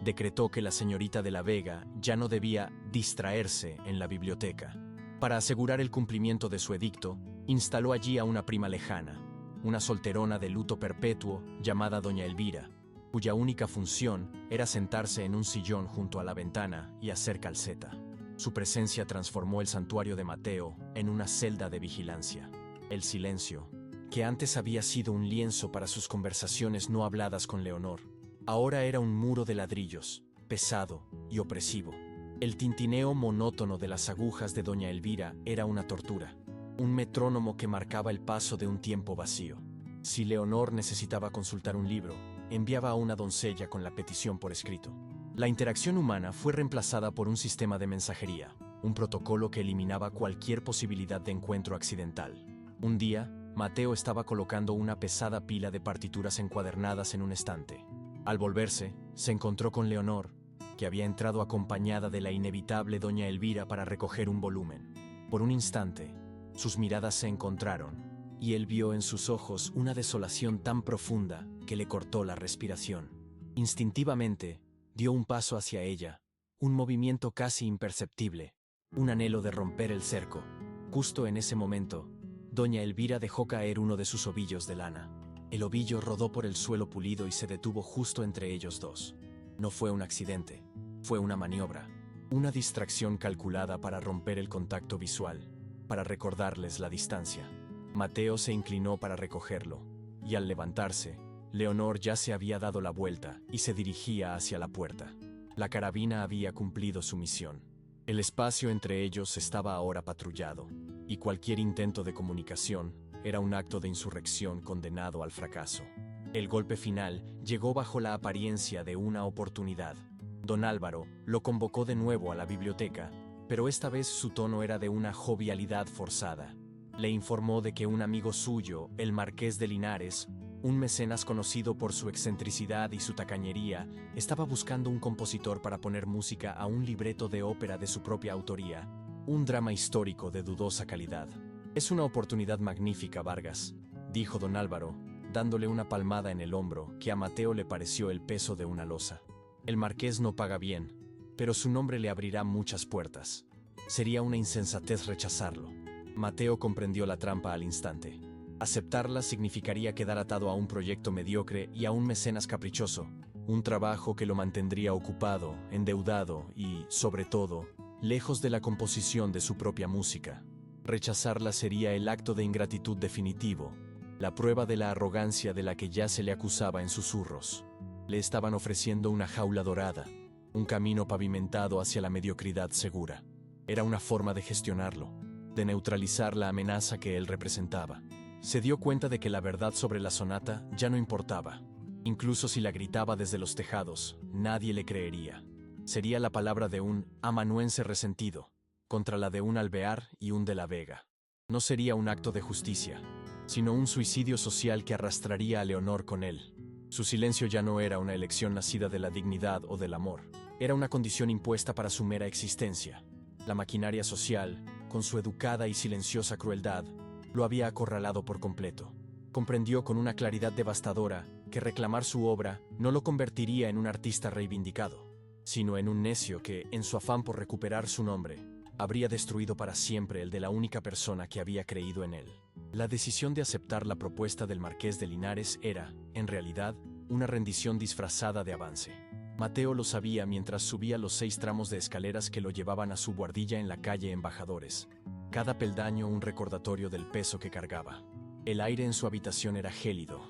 decretó que la señorita de la Vega ya no debía distraerse en la biblioteca. Para asegurar el cumplimiento de su edicto, instaló allí a una prima lejana, una solterona de luto perpetuo llamada Doña Elvira, cuya única función era sentarse en un sillón junto a la ventana y hacer calceta. Su presencia transformó el santuario de Mateo en una celda de vigilancia. El silencio, que antes había sido un lienzo para sus conversaciones no habladas con Leonor, ahora era un muro de ladrillos, pesado y opresivo. El tintineo monótono de las agujas de Doña Elvira era una tortura, un metrónomo que marcaba el paso de un tiempo vacío. Si Leonor necesitaba consultar un libro, enviaba a una doncella con la petición por escrito. La interacción humana fue reemplazada por un sistema de mensajería, un protocolo que eliminaba cualquier posibilidad de encuentro accidental. Un día, Mateo estaba colocando una pesada pila de partituras encuadernadas en un estante. Al volverse, se encontró con Leonor, que había entrado acompañada de la inevitable Doña Elvira para recoger un volumen. Por un instante, sus miradas se encontraron, y él vio en sus ojos una desolación tan profunda que le cortó la respiración. Instintivamente, dio un paso hacia ella, un movimiento casi imperceptible, un anhelo de romper el cerco. Justo en ese momento, Doña Elvira dejó caer uno de sus ovillos de lana. El ovillo rodó por el suelo pulido y se detuvo justo entre ellos dos. No fue un accidente, fue una maniobra, una distracción calculada para romper el contacto visual, para recordarles la distancia. Mateo se inclinó para recogerlo, y al levantarse, Leonor ya se había dado la vuelta y se dirigía hacia la puerta. La carabina había cumplido su misión. El espacio entre ellos estaba ahora patrullado, y cualquier intento de comunicación era un acto de insurrección condenado al fracaso. El golpe final llegó bajo la apariencia de una oportunidad. Don Álvaro lo convocó de nuevo a la biblioteca, pero esta vez su tono era de una jovialidad forzada. Le informó de que un amigo suyo, el Marqués de Linares, un mecenas conocido por su excentricidad y su tacañería, estaba buscando un compositor para poner música a un libreto de ópera de su propia autoría, un drama histórico de dudosa calidad. «Es una oportunidad magnífica, Vargas», dijo don Álvaro, dándole una palmada en el hombro que a Mateo le pareció el peso de una losa. «El marqués no paga bien, pero su nombre le abrirá muchas puertas. Sería una insensatez rechazarlo». Mateo comprendió la trampa al instante. Aceptarla significaría quedar atado a un proyecto mediocre y a un mecenas caprichoso, un trabajo que lo mantendría ocupado, endeudado y, sobre todo, lejos de la composición de su propia música. Rechazarla sería el acto de ingratitud definitivo, la prueba de la arrogancia de la que ya se le acusaba en susurros. Le estaban ofreciendo una jaula dorada, un camino pavimentado hacia la mediocridad segura. Era una forma de gestionarlo, de neutralizar la amenaza que él representaba. Se dio cuenta de que la verdad sobre la sonata ya no importaba. Incluso si la gritaba desde los tejados, nadie le creería. Sería la palabra de un amanuense resentido, contra la de un Alvear y un de la Vega. No sería un acto de justicia, sino un suicidio social que arrastraría a Leonor con él. Su silencio ya no era una elección nacida de la dignidad o del amor. Era una condición impuesta para su mera existencia. La maquinaria social, con su educada y silenciosa crueldad, lo había acorralado por completo. Comprendió con una claridad devastadora que reclamar su obra no lo convertiría en un artista reivindicado, sino en un necio que, en su afán por recuperar su nombre, habría destruido para siempre el de la única persona que había creído en él. La decisión de aceptar la propuesta del Marqués de Linares era, en realidad, una rendición disfrazada de avance. Mateo lo sabía mientras subía los 6 tramos de escaleras que lo llevaban a su buhardilla en la calle Embajadores. Cada peldaño un recordatorio del peso que cargaba. El aire en su habitación era gélido.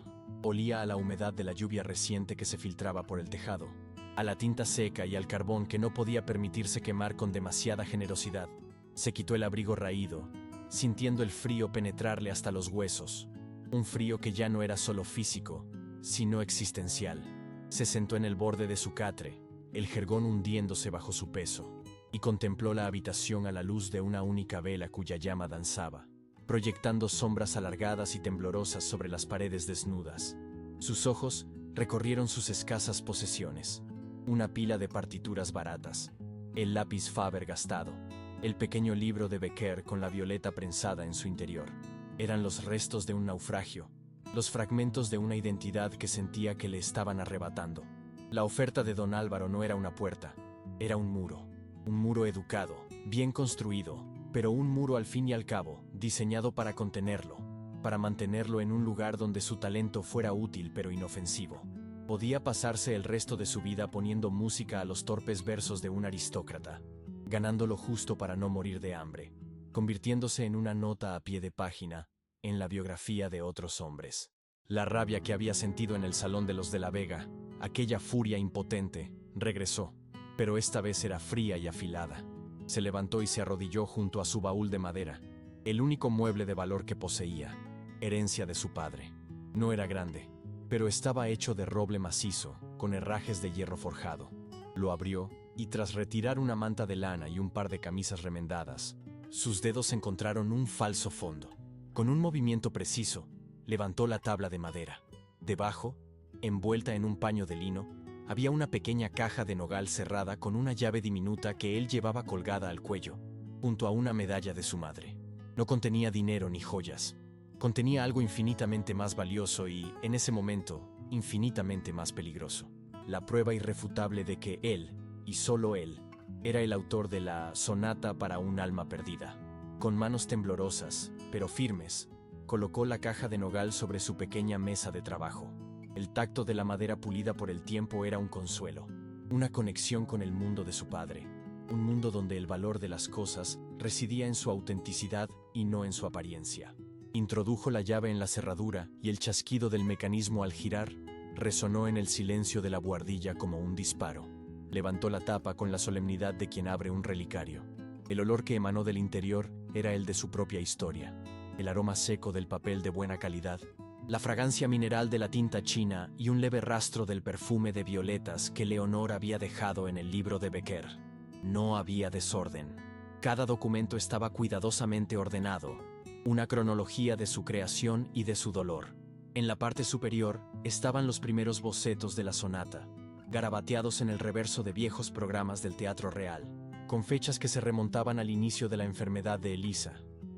Olía a la humedad de la lluvia reciente que se filtraba por el tejado, a la tinta seca y al carbón que no podía permitirse quemar con demasiada generosidad. Se quitó el abrigo raído, sintiendo el frío penetrarle hasta los huesos. Un frío que ya no era solo físico, sino existencial. Se sentó en el borde de su catre, el jergón hundiéndose bajo su peso, y contempló la habitación a la luz de una única vela cuya llama danzaba, proyectando sombras alargadas y temblorosas sobre las paredes desnudas. Sus ojos recorrieron sus escasas posesiones: una pila de partituras baratas, el lápiz Faber gastado, el pequeño libro de Becker con la violeta prensada en su interior. Eran los restos de un naufragio, los fragmentos de una identidad que sentía que le estaban arrebatando. La oferta de don Álvaro no era una puerta, era un muro educado, bien construido, pero un muro al fin y al cabo, diseñado para contenerlo, para mantenerlo en un lugar donde su talento fuera útil pero inofensivo. Podía pasarse el resto de su vida poniendo música a los torpes versos de un aristócrata, ganando lo justo para no morir de hambre, convirtiéndose en una nota a pie de página en la biografía de otros hombres. La rabia que había sentido en el salón de los de la Vega, aquella furia impotente, regresó, pero esta vez era fría y afilada. Se levantó y se arrodilló junto a su baúl de madera, el único mueble de valor que poseía, herencia de su padre. No era grande, pero estaba hecho de roble macizo, con herrajes de hierro forjado. Lo abrió, y tras retirar una manta de lana y un par de camisas remendadas, sus dedos encontraron un falso fondo. Con un movimiento preciso, levantó la tabla de madera. Debajo, envuelta en un paño de lino, había una pequeña caja de nogal cerrada con una llave diminuta que él llevaba colgada al cuello, junto a una medalla de su madre. No contenía dinero ni joyas. Contenía algo infinitamente más valioso y, en ese momento, infinitamente más peligroso. La prueba irrefutable de que él, y solo él, era el autor de la Sonata para un alma perdida. Con manos temblorosas, pero firmes, colocó la caja de nogal sobre su pequeña mesa de trabajo. El tacto de la madera pulida por el tiempo era un consuelo, una conexión con el mundo de su padre, un mundo donde el valor de las cosas residía en su autenticidad y no en su apariencia. Introdujo la llave en la cerradura y el chasquido del mecanismo al girar resonó en el silencio de la buhardilla como un disparo. Levantó la tapa con la solemnidad de quien abre un relicario. El olor que emanó del interior era el de su propia historia, el aroma seco del papel de buena calidad, la fragancia mineral de la tinta china y un leve rastro del perfume de violetas que Leonor había dejado en el libro de Becker. No había desorden. Cada documento estaba cuidadosamente ordenado, una cronología de su creación y de su dolor. En la parte superior estaban los primeros bocetos de la sonata, garabateados en el reverso de viejos programas del Teatro Real, con fechas que se remontaban al inicio de la enfermedad de Elisa.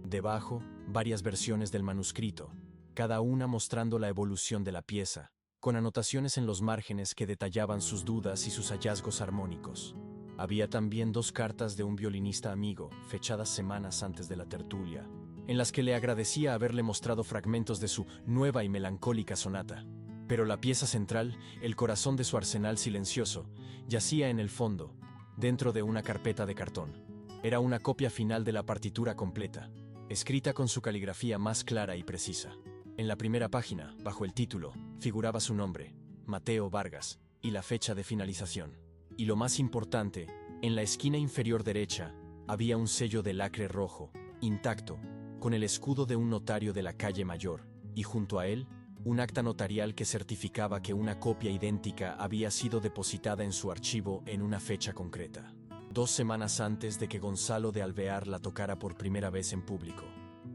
Debajo, varias versiones del manuscrito, cada una mostrando la evolución de la pieza, con anotaciones en los márgenes que detallaban sus dudas y sus hallazgos armónicos. Había también 2 cartas de un violinista amigo, fechadas semanas antes de la tertulia, en las que le agradecía haberle mostrado fragmentos de su nueva y melancólica sonata. Pero la pieza central, el corazón de su arsenal silencioso, yacía en el fondo, dentro de una carpeta de cartón. Era una copia final de la partitura completa, escrita con su caligrafía más clara y precisa. En la primera página, bajo el título, figuraba su nombre, Mateo Vargas, y la fecha de finalización. Y lo más importante, en la esquina inferior derecha, había un sello de lacre rojo, intacto, con el escudo de un notario de la calle Mayor, y junto a él, un acta notarial que certificaba que una copia idéntica había sido depositada en su archivo en una fecha concreta. 2 semanas antes de que Gonzalo de Alvear la tocara por primera vez en público.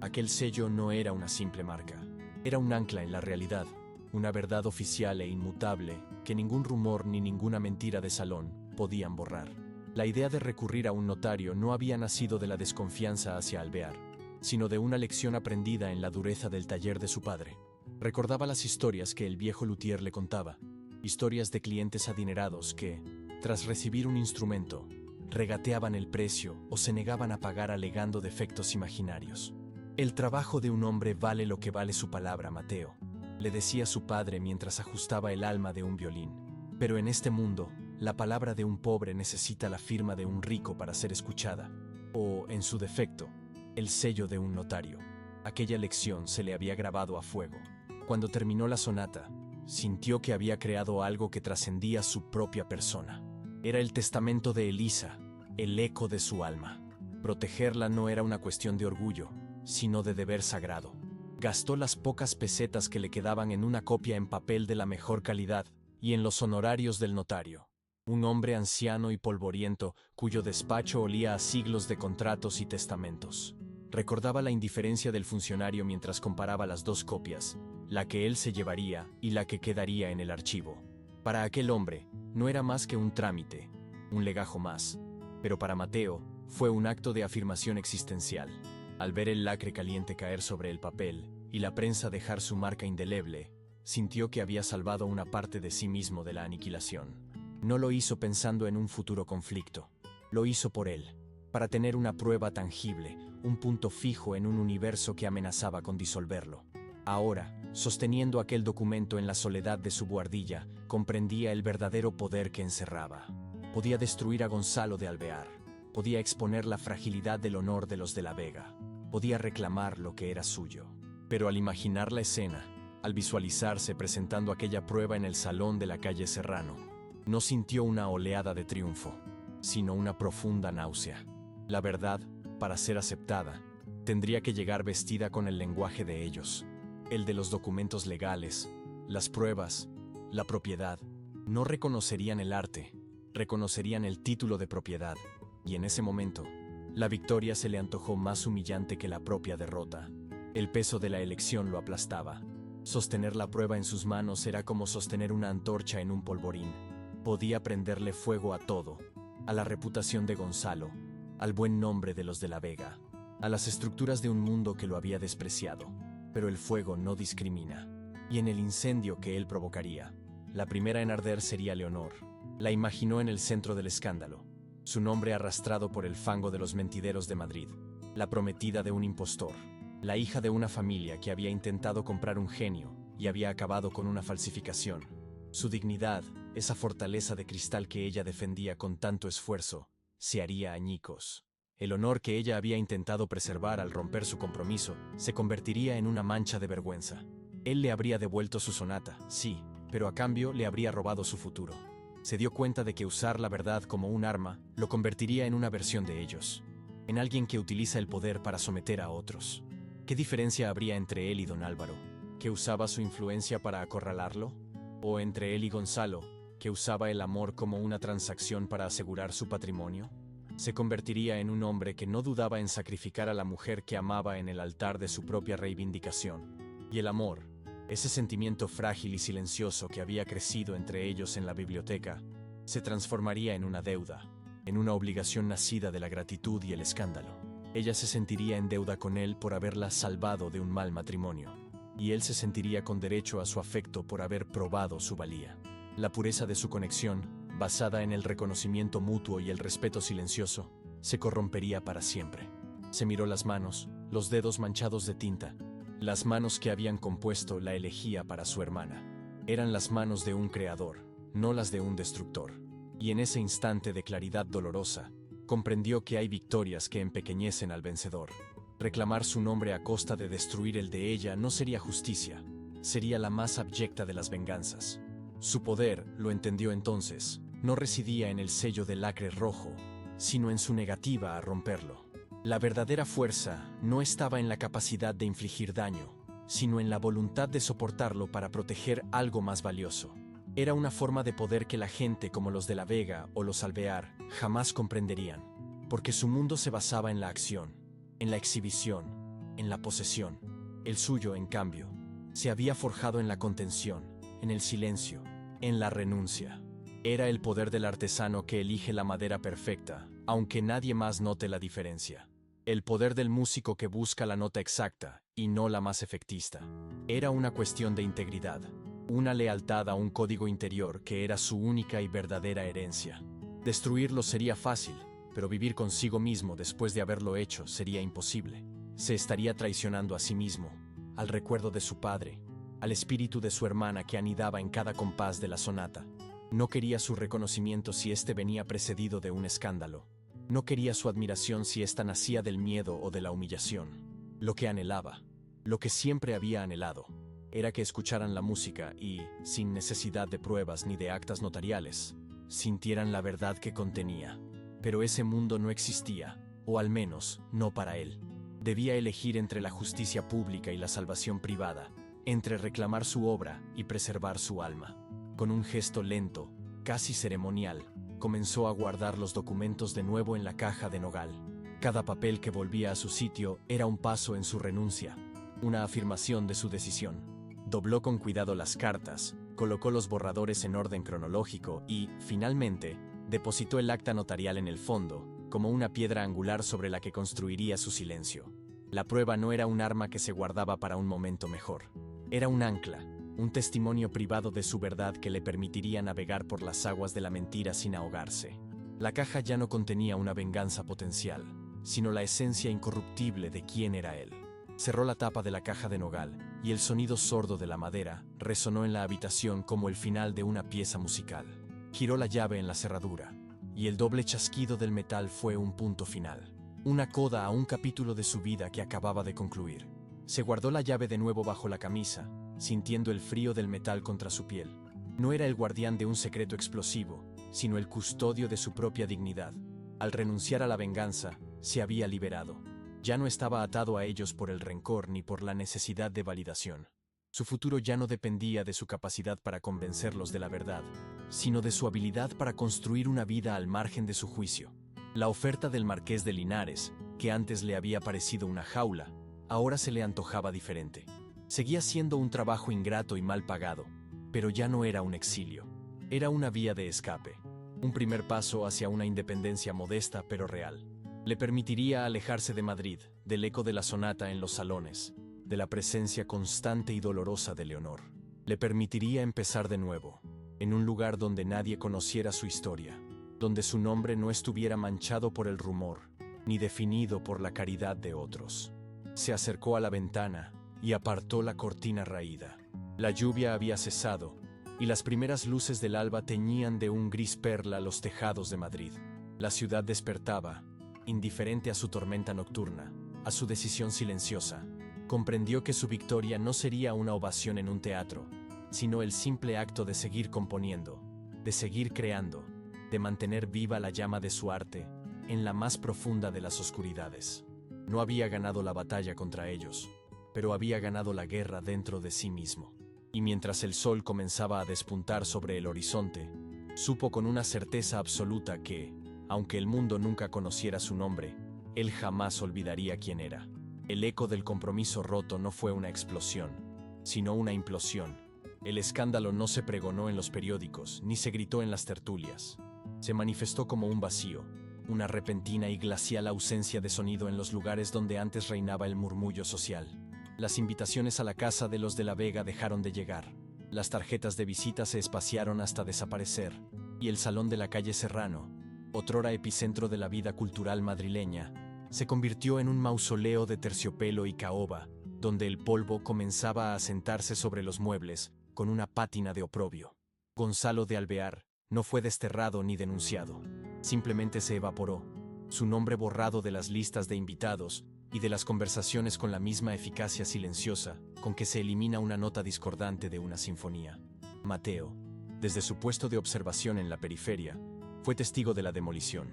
Aquel sello no era una simple marca. Era un ancla en la realidad, una verdad oficial e inmutable que ningún rumor ni ninguna mentira de salón podían borrar. La idea de recurrir a un notario no había nacido de la desconfianza hacia Alvear, sino de una lección aprendida en la dureza del taller de su padre. Recordaba las historias que el viejo luthier le contaba, historias de clientes adinerados que, tras recibir un instrumento, regateaban el precio o se negaban a pagar alegando defectos imaginarios. El trabajo de un hombre vale lo que vale su palabra, Mateo, le decía su padre mientras ajustaba el alma de un violín. Pero en este mundo, la palabra de un pobre necesita la firma de un rico para ser escuchada, o, en su defecto, el sello de un notario. Aquella lección se le había grabado a fuego. Cuando terminó la sonata, sintió que había creado algo que trascendía su propia persona. Era el testamento de Elisa, el eco de su alma. Protegerla no era una cuestión de orgullo, sino de deber sagrado. Gastó las pocas pesetas que le quedaban en una copia en papel de la mejor calidad y en los honorarios del notario. Un hombre anciano y polvoriento cuyo despacho olía a siglos de contratos y testamentos. Recordaba la indiferencia del funcionario mientras comparaba las 2 copias, la que él se llevaría y la que quedaría en el archivo. Para aquel hombre, no era más que un trámite, un legajo más, pero para Mateo fue un acto de afirmación existencial. Al ver el lacre caliente caer sobre el papel y la prensa dejar su marca indeleble, sintió que había salvado una parte de sí mismo de la aniquilación. No lo hizo pensando en un futuro conflicto, lo hizo por él, para tener una prueba tangible, un punto fijo en un universo que amenazaba con disolverlo. Ahora, sosteniendo aquel documento en la soledad de su buhardilla, comprendía el verdadero poder que encerraba. Podía destruir a Gonzalo de Alvear, podía exponer la fragilidad del honor de los de la Vega, podía reclamar lo que era suyo. Pero al imaginar la escena, al visualizarse presentando aquella prueba en el salón de la calle Serrano, no sintió una oleada de triunfo, sino una profunda náusea. La verdad, para ser aceptada, tendría que llegar vestida con el lenguaje de ellos, el de los documentos legales, las pruebas, la propiedad. No reconocerían el arte, reconocerían el título de propiedad, y en ese momento, la victoria se le antojó más humillante que la propia derrota. El peso de la elección lo aplastaba. Sostener la prueba en sus manos era como sostener una antorcha en un polvorín. Podía prenderle fuego a todo, a la reputación de Gonzalo, al buen nombre de los de la Vega, a las estructuras de un mundo que lo había despreciado. Pero el fuego no discrimina, y en el incendio que él provocaría, la primera en arder sería Leonor. La imaginó en el centro del escándalo, su nombre arrastrado por el fango de los mentideros de Madrid, la prometida de un impostor, la hija de una familia que había intentado comprar un genio y había acabado con una falsificación. Su dignidad, esa fortaleza de cristal que ella defendía con tanto esfuerzo, se haría añicos. El honor que ella había intentado preservar al romper su compromiso se convertiría en una mancha de vergüenza. Él le habría devuelto su sonata, sí, pero a cambio le habría robado su futuro. Se dio cuenta de que usar la verdad como un arma lo convertiría en una versión de ellos, en alguien que utiliza el poder para someter a otros. ¿Qué diferencia habría entre él y don Álvaro, que usaba su influencia para acorralarlo? ¿O entre él y Gonzalo, que usaba el amor como una transacción para asegurar su patrimonio? Se convertiría en un hombre que no dudaba en sacrificar a la mujer que amaba en el altar de su propia reivindicación. Y el amor, ese sentimiento frágil y silencioso que había crecido entre ellos en la biblioteca, se transformaría en una deuda, en una obligación nacida de la gratitud y el escándalo. Ella se sentiría en deuda con él por haberla salvado de un mal matrimonio, y él se sentiría con derecho a su afecto por haber probado su valía. La pureza de su conexión, basada en el reconocimiento mutuo y el respeto silencioso, se corrompería para siempre. Se miró las manos, los dedos manchados de tinta, las manos que habían compuesto la elegía para su hermana. Eran las manos de un creador, no las de un destructor. Y en ese instante de claridad dolorosa, comprendió que hay victorias que empequeñecen al vencedor. Reclamar su nombre a costa de destruir el de ella no sería justicia, sería la más abyecta de las venganzas. Su poder, lo entendió entonces, no residía en el sello del lacre rojo, sino en su negativa a romperlo. La verdadera fuerza no estaba en la capacidad de infligir daño, sino en la voluntad de soportarlo para proteger algo más valioso. Era una forma de poder que la gente como los de la Vega o los Alvear jamás comprenderían, porque su mundo se basaba en la acción, en la exhibición, en la posesión. El suyo, en cambio, se había forjado en la contención, en el silencio, en la renuncia. Era el poder del artesano que elige la madera perfecta, aunque nadie más note la diferencia. El poder del músico que busca la nota exacta, y no la más efectista. Era una cuestión de integridad, una lealtad a un código interior que era su única y verdadera herencia. Destruirlo sería fácil, pero vivir consigo mismo después de haberlo hecho sería imposible. Se estaría traicionando a sí mismo, al recuerdo de su padre, al espíritu de su hermana que anidaba en cada compás de la sonata. No quería su reconocimiento si éste venía precedido de un escándalo. No quería su admiración si ésta nacía del miedo o de la humillación. Lo que anhelaba, lo que siempre había anhelado, era que escucharan la música y, sin necesidad de pruebas ni de actas notariales, sintieran la verdad que contenía. Pero ese mundo no existía, o al menos, no para él. Debía elegir entre la justicia pública y la salvación privada, entre reclamar su obra y preservar su alma. Con un gesto lento, casi ceremonial, comenzó a guardar los documentos de nuevo en la caja de nogal. Cada papel que volvía a su sitio era un paso en su renuncia, una afirmación de su decisión. Dobló con cuidado las cartas, colocó los borradores en orden cronológico y, finalmente, depositó el acta notarial en el fondo, como una piedra angular sobre la que construiría su silencio. La prueba no era un arma que se guardaba para un momento mejor. Era un ancla, un testimonio privado de su verdad que le permitiría navegar por las aguas de la mentira sin ahogarse. La caja ya no contenía una venganza potencial, sino la esencia incorruptible de quién era él. Cerró la tapa de la caja de nogal, y el sonido sordo de la madera resonó en la habitación como el final de una pieza musical. Giró la llave en la cerradura, y el doble chasquido del metal fue un punto final, una coda a un capítulo de su vida que acababa de concluir. Se guardó la llave de nuevo bajo la camisa, sintiendo el frío del metal contra su piel. No era el guardián de un secreto explosivo, sino el custodio de su propia dignidad. Al renunciar a la venganza, se había liberado. Ya no estaba atado a ellos por el rencor ni por la necesidad de validación. Su futuro ya no dependía de su capacidad para convencerlos de la verdad, sino de su habilidad para construir una vida al margen de su juicio. La oferta del marqués de Linares, que antes le había parecido una jaula, ahora se le antojaba diferente. Seguía siendo un trabajo ingrato y mal pagado, pero ya no era un exilio. Era una vía de escape, un primer paso hacia una independencia modesta pero real. Le permitiría alejarse de Madrid, del eco de la sonata en los salones, de la presencia constante y dolorosa de Leonor. Le permitiría empezar de nuevo, en un lugar donde nadie conociera su historia, donde su nombre no estuviera manchado por el rumor, ni definido por la caridad de otros. Se acercó a la ventana y apartó la cortina raída. La lluvia había cesado, y las primeras luces del alba teñían de un gris perla los tejados de Madrid. La ciudad despertaba, indiferente a su tormenta nocturna, a su decisión silenciosa. Comprendió que su victoria no sería una ovación en un teatro, sino el simple acto de seguir componiendo, de seguir creando, de mantener viva la llama de su arte en la más profunda de las oscuridades. No había ganado la batalla contra ellos, pero había ganado la guerra dentro de sí mismo. Y mientras el sol comenzaba a despuntar sobre el horizonte, supo con una certeza absoluta que, aunque el mundo nunca conociera su nombre, él jamás olvidaría quién era. El eco del compromiso roto no fue una explosión, sino una implosión. El escándalo no se pregonó en los periódicos, ni se gritó en las tertulias. Se manifestó como un vacío, una repentina y glacial ausencia de sonido en los lugares donde antes reinaba el murmullo social. Las invitaciones a la casa de los de la Vega dejaron de llegar. Las tarjetas de visita se espaciaron hasta desaparecer, y el salón de la calle Serrano, otrora epicentro de la vida cultural madrileña, se convirtió en un mausoleo de terciopelo y caoba, donde el polvo comenzaba a asentarse sobre los muebles con una pátina de oprobio. Gonzalo de Alvear no fue desterrado ni denunciado, simplemente se evaporó, su nombre borrado de las listas de invitados, y de las conversaciones con la misma eficacia silenciosa con que se elimina una nota discordante de una sinfonía. Mateo, desde su puesto de observación en la periferia, fue testigo de la demolición.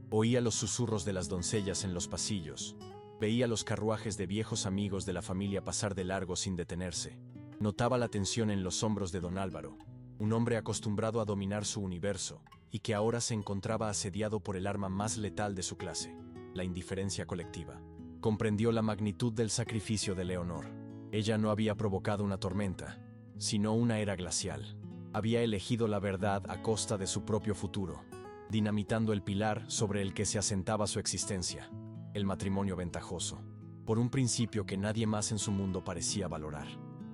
Oía los susurros de las doncellas en los pasillos, veía los carruajes de viejos amigos de la familia pasar de largo sin detenerse. Notaba la tensión en los hombros de don Álvaro, un hombre acostumbrado a dominar su universo, y que ahora se encontraba asediado por el arma más letal de su clase, la indiferencia colectiva. Comprendió la magnitud del sacrificio de Leonor. Ella no había provocado una tormenta, sino una era glacial. Había elegido la verdad a costa de su propio futuro, dinamitando el pilar sobre el que se asentaba su existencia, el matrimonio ventajoso, por un principio que nadie más en su mundo parecía valorar.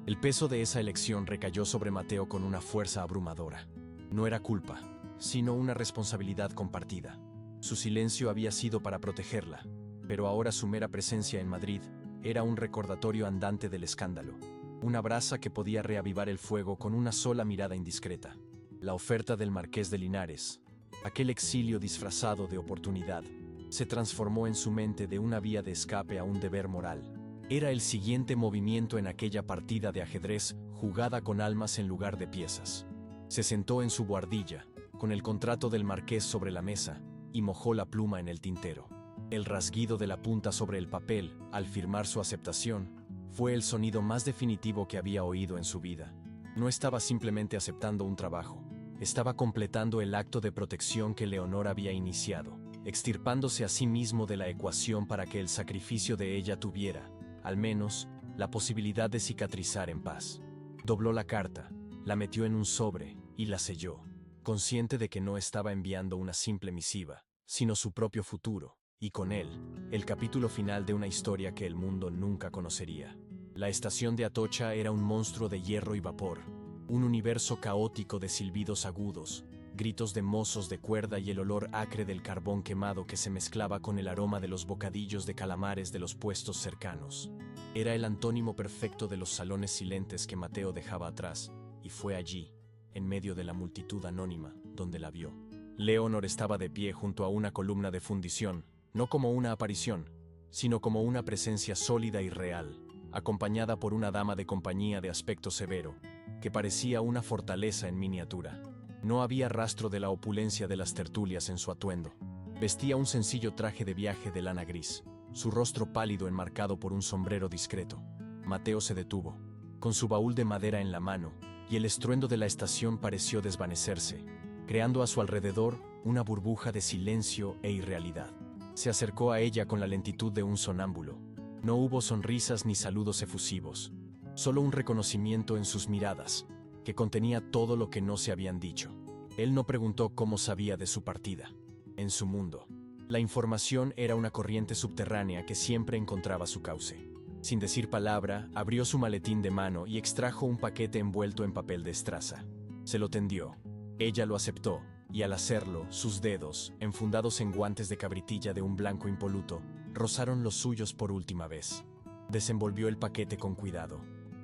El peso de esa elección recayó sobre Mateo con una fuerza abrumadora. No era culpa, sino una responsabilidad compartida. Su silencio había sido para protegerla, pero ahora su mera presencia en Madrid era un recordatorio andante del escándalo, una brasa que podía reavivar el fuego con una sola mirada indiscreta. La oferta del Marqués de Linares, aquel exilio disfrazado de oportunidad, se transformó en su mente de una vía de escape a un deber moral. Era el siguiente movimiento en aquella partida de ajedrez jugada con almas en lugar de piezas. Se sentó en su buhardilla, con el contrato del marqués sobre la mesa, y mojó la pluma en el tintero. El rasguido de la punta sobre el papel, al firmar su aceptación, fue el sonido más definitivo que había oído en su vida. No estaba simplemente aceptando un trabajo, estaba completando el acto de protección que Leonor había iniciado, extirpándose a sí mismo de la ecuación para que el sacrificio de ella tuviera, al menos, la posibilidad de cicatrizar en paz. Dobló la carta, la metió en un sobre y la selló, consciente de que no estaba enviando una simple misiva, sino su propio futuro, y con él, el capítulo final de una historia que el mundo nunca conocería. La estación de Atocha era un monstruo de hierro y vapor, un universo caótico de silbidos agudos, gritos de mozos de cuerda y el olor acre del carbón quemado que se mezclaba con el aroma de los bocadillos de calamares de los puestos cercanos. Era el antónimo perfecto de los salones silentes que Mateo dejaba atrás, y fue allí, en medio de la multitud anónima, donde la vio. Leonor estaba de pie junto a una columna de fundición, no como una aparición, sino como una presencia sólida y real, acompañada por una dama de compañía de aspecto severo, que parecía una fortaleza en miniatura. No había rastro de la opulencia de las tertulias en su atuendo. Vestía un sencillo traje de viaje de lana gris, su rostro pálido enmarcado por un sombrero discreto. Mateo se detuvo, con su baúl de madera en la mano, y el estruendo de la estación pareció desvanecerse, creando a su alrededor una burbuja de silencio e irrealidad. Se acercó a ella con la lentitud de un sonámbulo. No hubo sonrisas ni saludos efusivos, solo un reconocimiento en sus miradas, que contenía todo lo que no se habían dicho. Él no preguntó cómo sabía de su partida. En su mundo, la información era una corriente subterránea que siempre encontraba su cauce. Sin decir palabra, abrió su maletín de mano y extrajo un paquete envuelto en papel de estraza. Se lo tendió. Ella lo aceptó, y al hacerlo, sus dedos, enfundados en guantes de cabritilla de un blanco impoluto, rozaron los suyos por última vez. Desenvolvió el paquete con cuidado.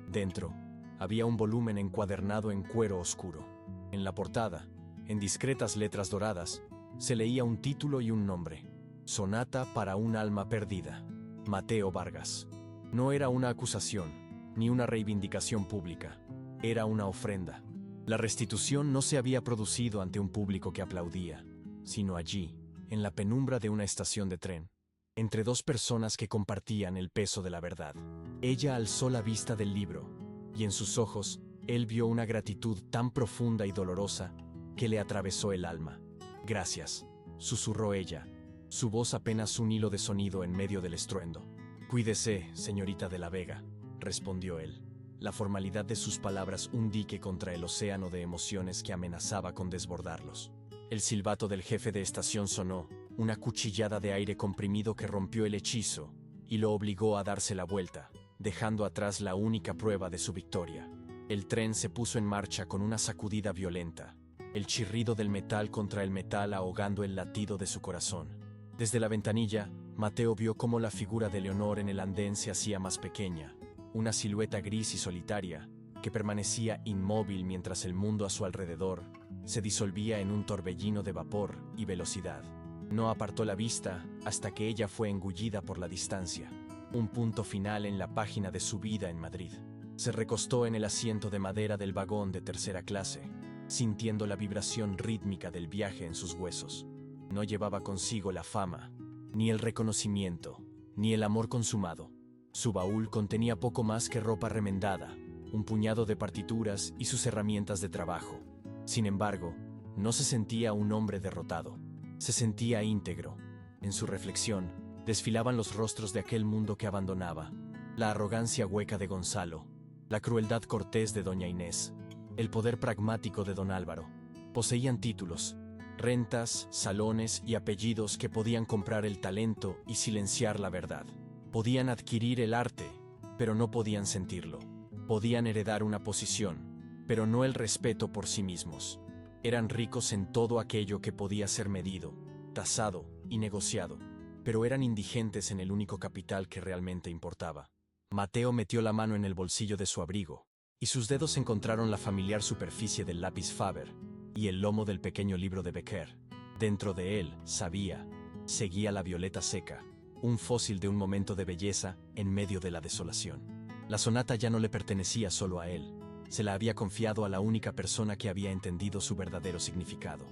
Dentro, había un volumen encuadernado en cuero oscuro. En la portada, en discretas letras doradas, se leía un título y un nombre: Sonata para un alma perdida. Mateo Vargas. No era una acusación, ni una reivindicación pública. Era una ofrenda. La restitución no se había producido ante un público que aplaudía, sino allí, en la penumbra de una estación de tren, entre dos personas que compartían el peso de la verdad. Ella alzó la vista del libro, y en sus ojos, él vio una gratitud tan profunda y dolorosa que le atravesó el alma. «Gracias», susurró ella, su voz apenas un hilo de sonido en medio del estruendo. «Cuídese, señorita de la Vega», respondió él. La formalidad de sus palabras un dique contra el océano de emociones que amenazaba con desbordarlos. El silbato del jefe de estación sonó, una cuchillada de aire comprimido que rompió el hechizo y lo obligó a darse la vuelta, dejando atrás la única prueba de su victoria. El tren se puso en marcha con una sacudida violenta, el chirrido del metal contra el metal ahogando el latido de su corazón. Desde la ventanilla, Mateo vio cómo la figura de Leonor en el andén se hacía más pequeña, una silueta gris y solitaria, que permanecía inmóvil mientras el mundo a su alrededor se disolvía en un torbellino de vapor y velocidad. No apartó la vista hasta que ella fue engullida por la distancia. un punto final en la página de su vida en Madrid. Se recostó en el asiento de madera del vagón de tercera clase, sintiendo la vibración rítmica del viaje en sus huesos. No llevaba consigo la fama, ni el reconocimiento, ni el amor consumado. Su baúl contenía poco más que ropa remendada, un puñado de partituras y sus herramientas de trabajo. Sin embargo, no se sentía un hombre derrotado. Se sentía íntegro. En su reflexión, desfilaban los rostros de aquel mundo que abandonaba. La arrogancia hueca de Gonzalo, la crueldad cortés de doña Inés, el poder pragmático de don Álvaro. Poseían títulos, rentas, salones y apellidos que podían comprar el talento y silenciar la verdad. Podían adquirir el arte, pero no podían sentirlo. Podían heredar una posición, pero no el respeto por sí mismos. Eran ricos en todo aquello que podía ser medido, tasado y negociado, pero eran indigentes en el único capital que realmente importaba. Mateo metió la mano en el bolsillo de su abrigo, y sus dedos encontraron la familiar superficie del lápiz Faber y el lomo del pequeño libro de Becker. Dentro de él, seguía la violeta seca, un fósil de un momento de belleza en medio de la desolación. La sonata ya no le pertenecía solo a él, se la había confiado a la única persona que había entendido su verdadero significado.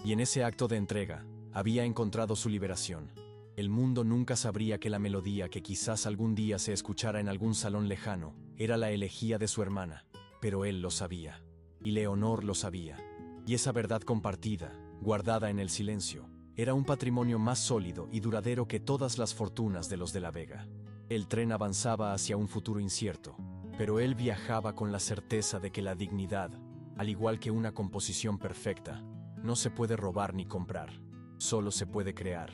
Y en ese acto de entrega, había encontrado su liberación. El mundo nunca sabría que la melodía que quizás algún día se escuchara en algún salón lejano era la elegía de su hermana, pero él lo sabía, y Leonor lo sabía. Y esa verdad compartida, guardada en el silencio, era un patrimonio más sólido y duradero que todas las fortunas de los de la Vega. El tren avanzaba hacia un futuro incierto, pero él viajaba con la certeza de que la dignidad, al igual que una composición perfecta, no se puede robar ni comprar, solo se puede crear,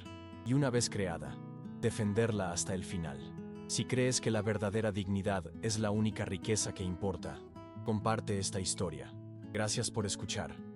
y una vez creada, defenderla hasta el final. Si crees que la verdadera dignidad es la única riqueza que importa, comparte esta historia. Gracias por escuchar.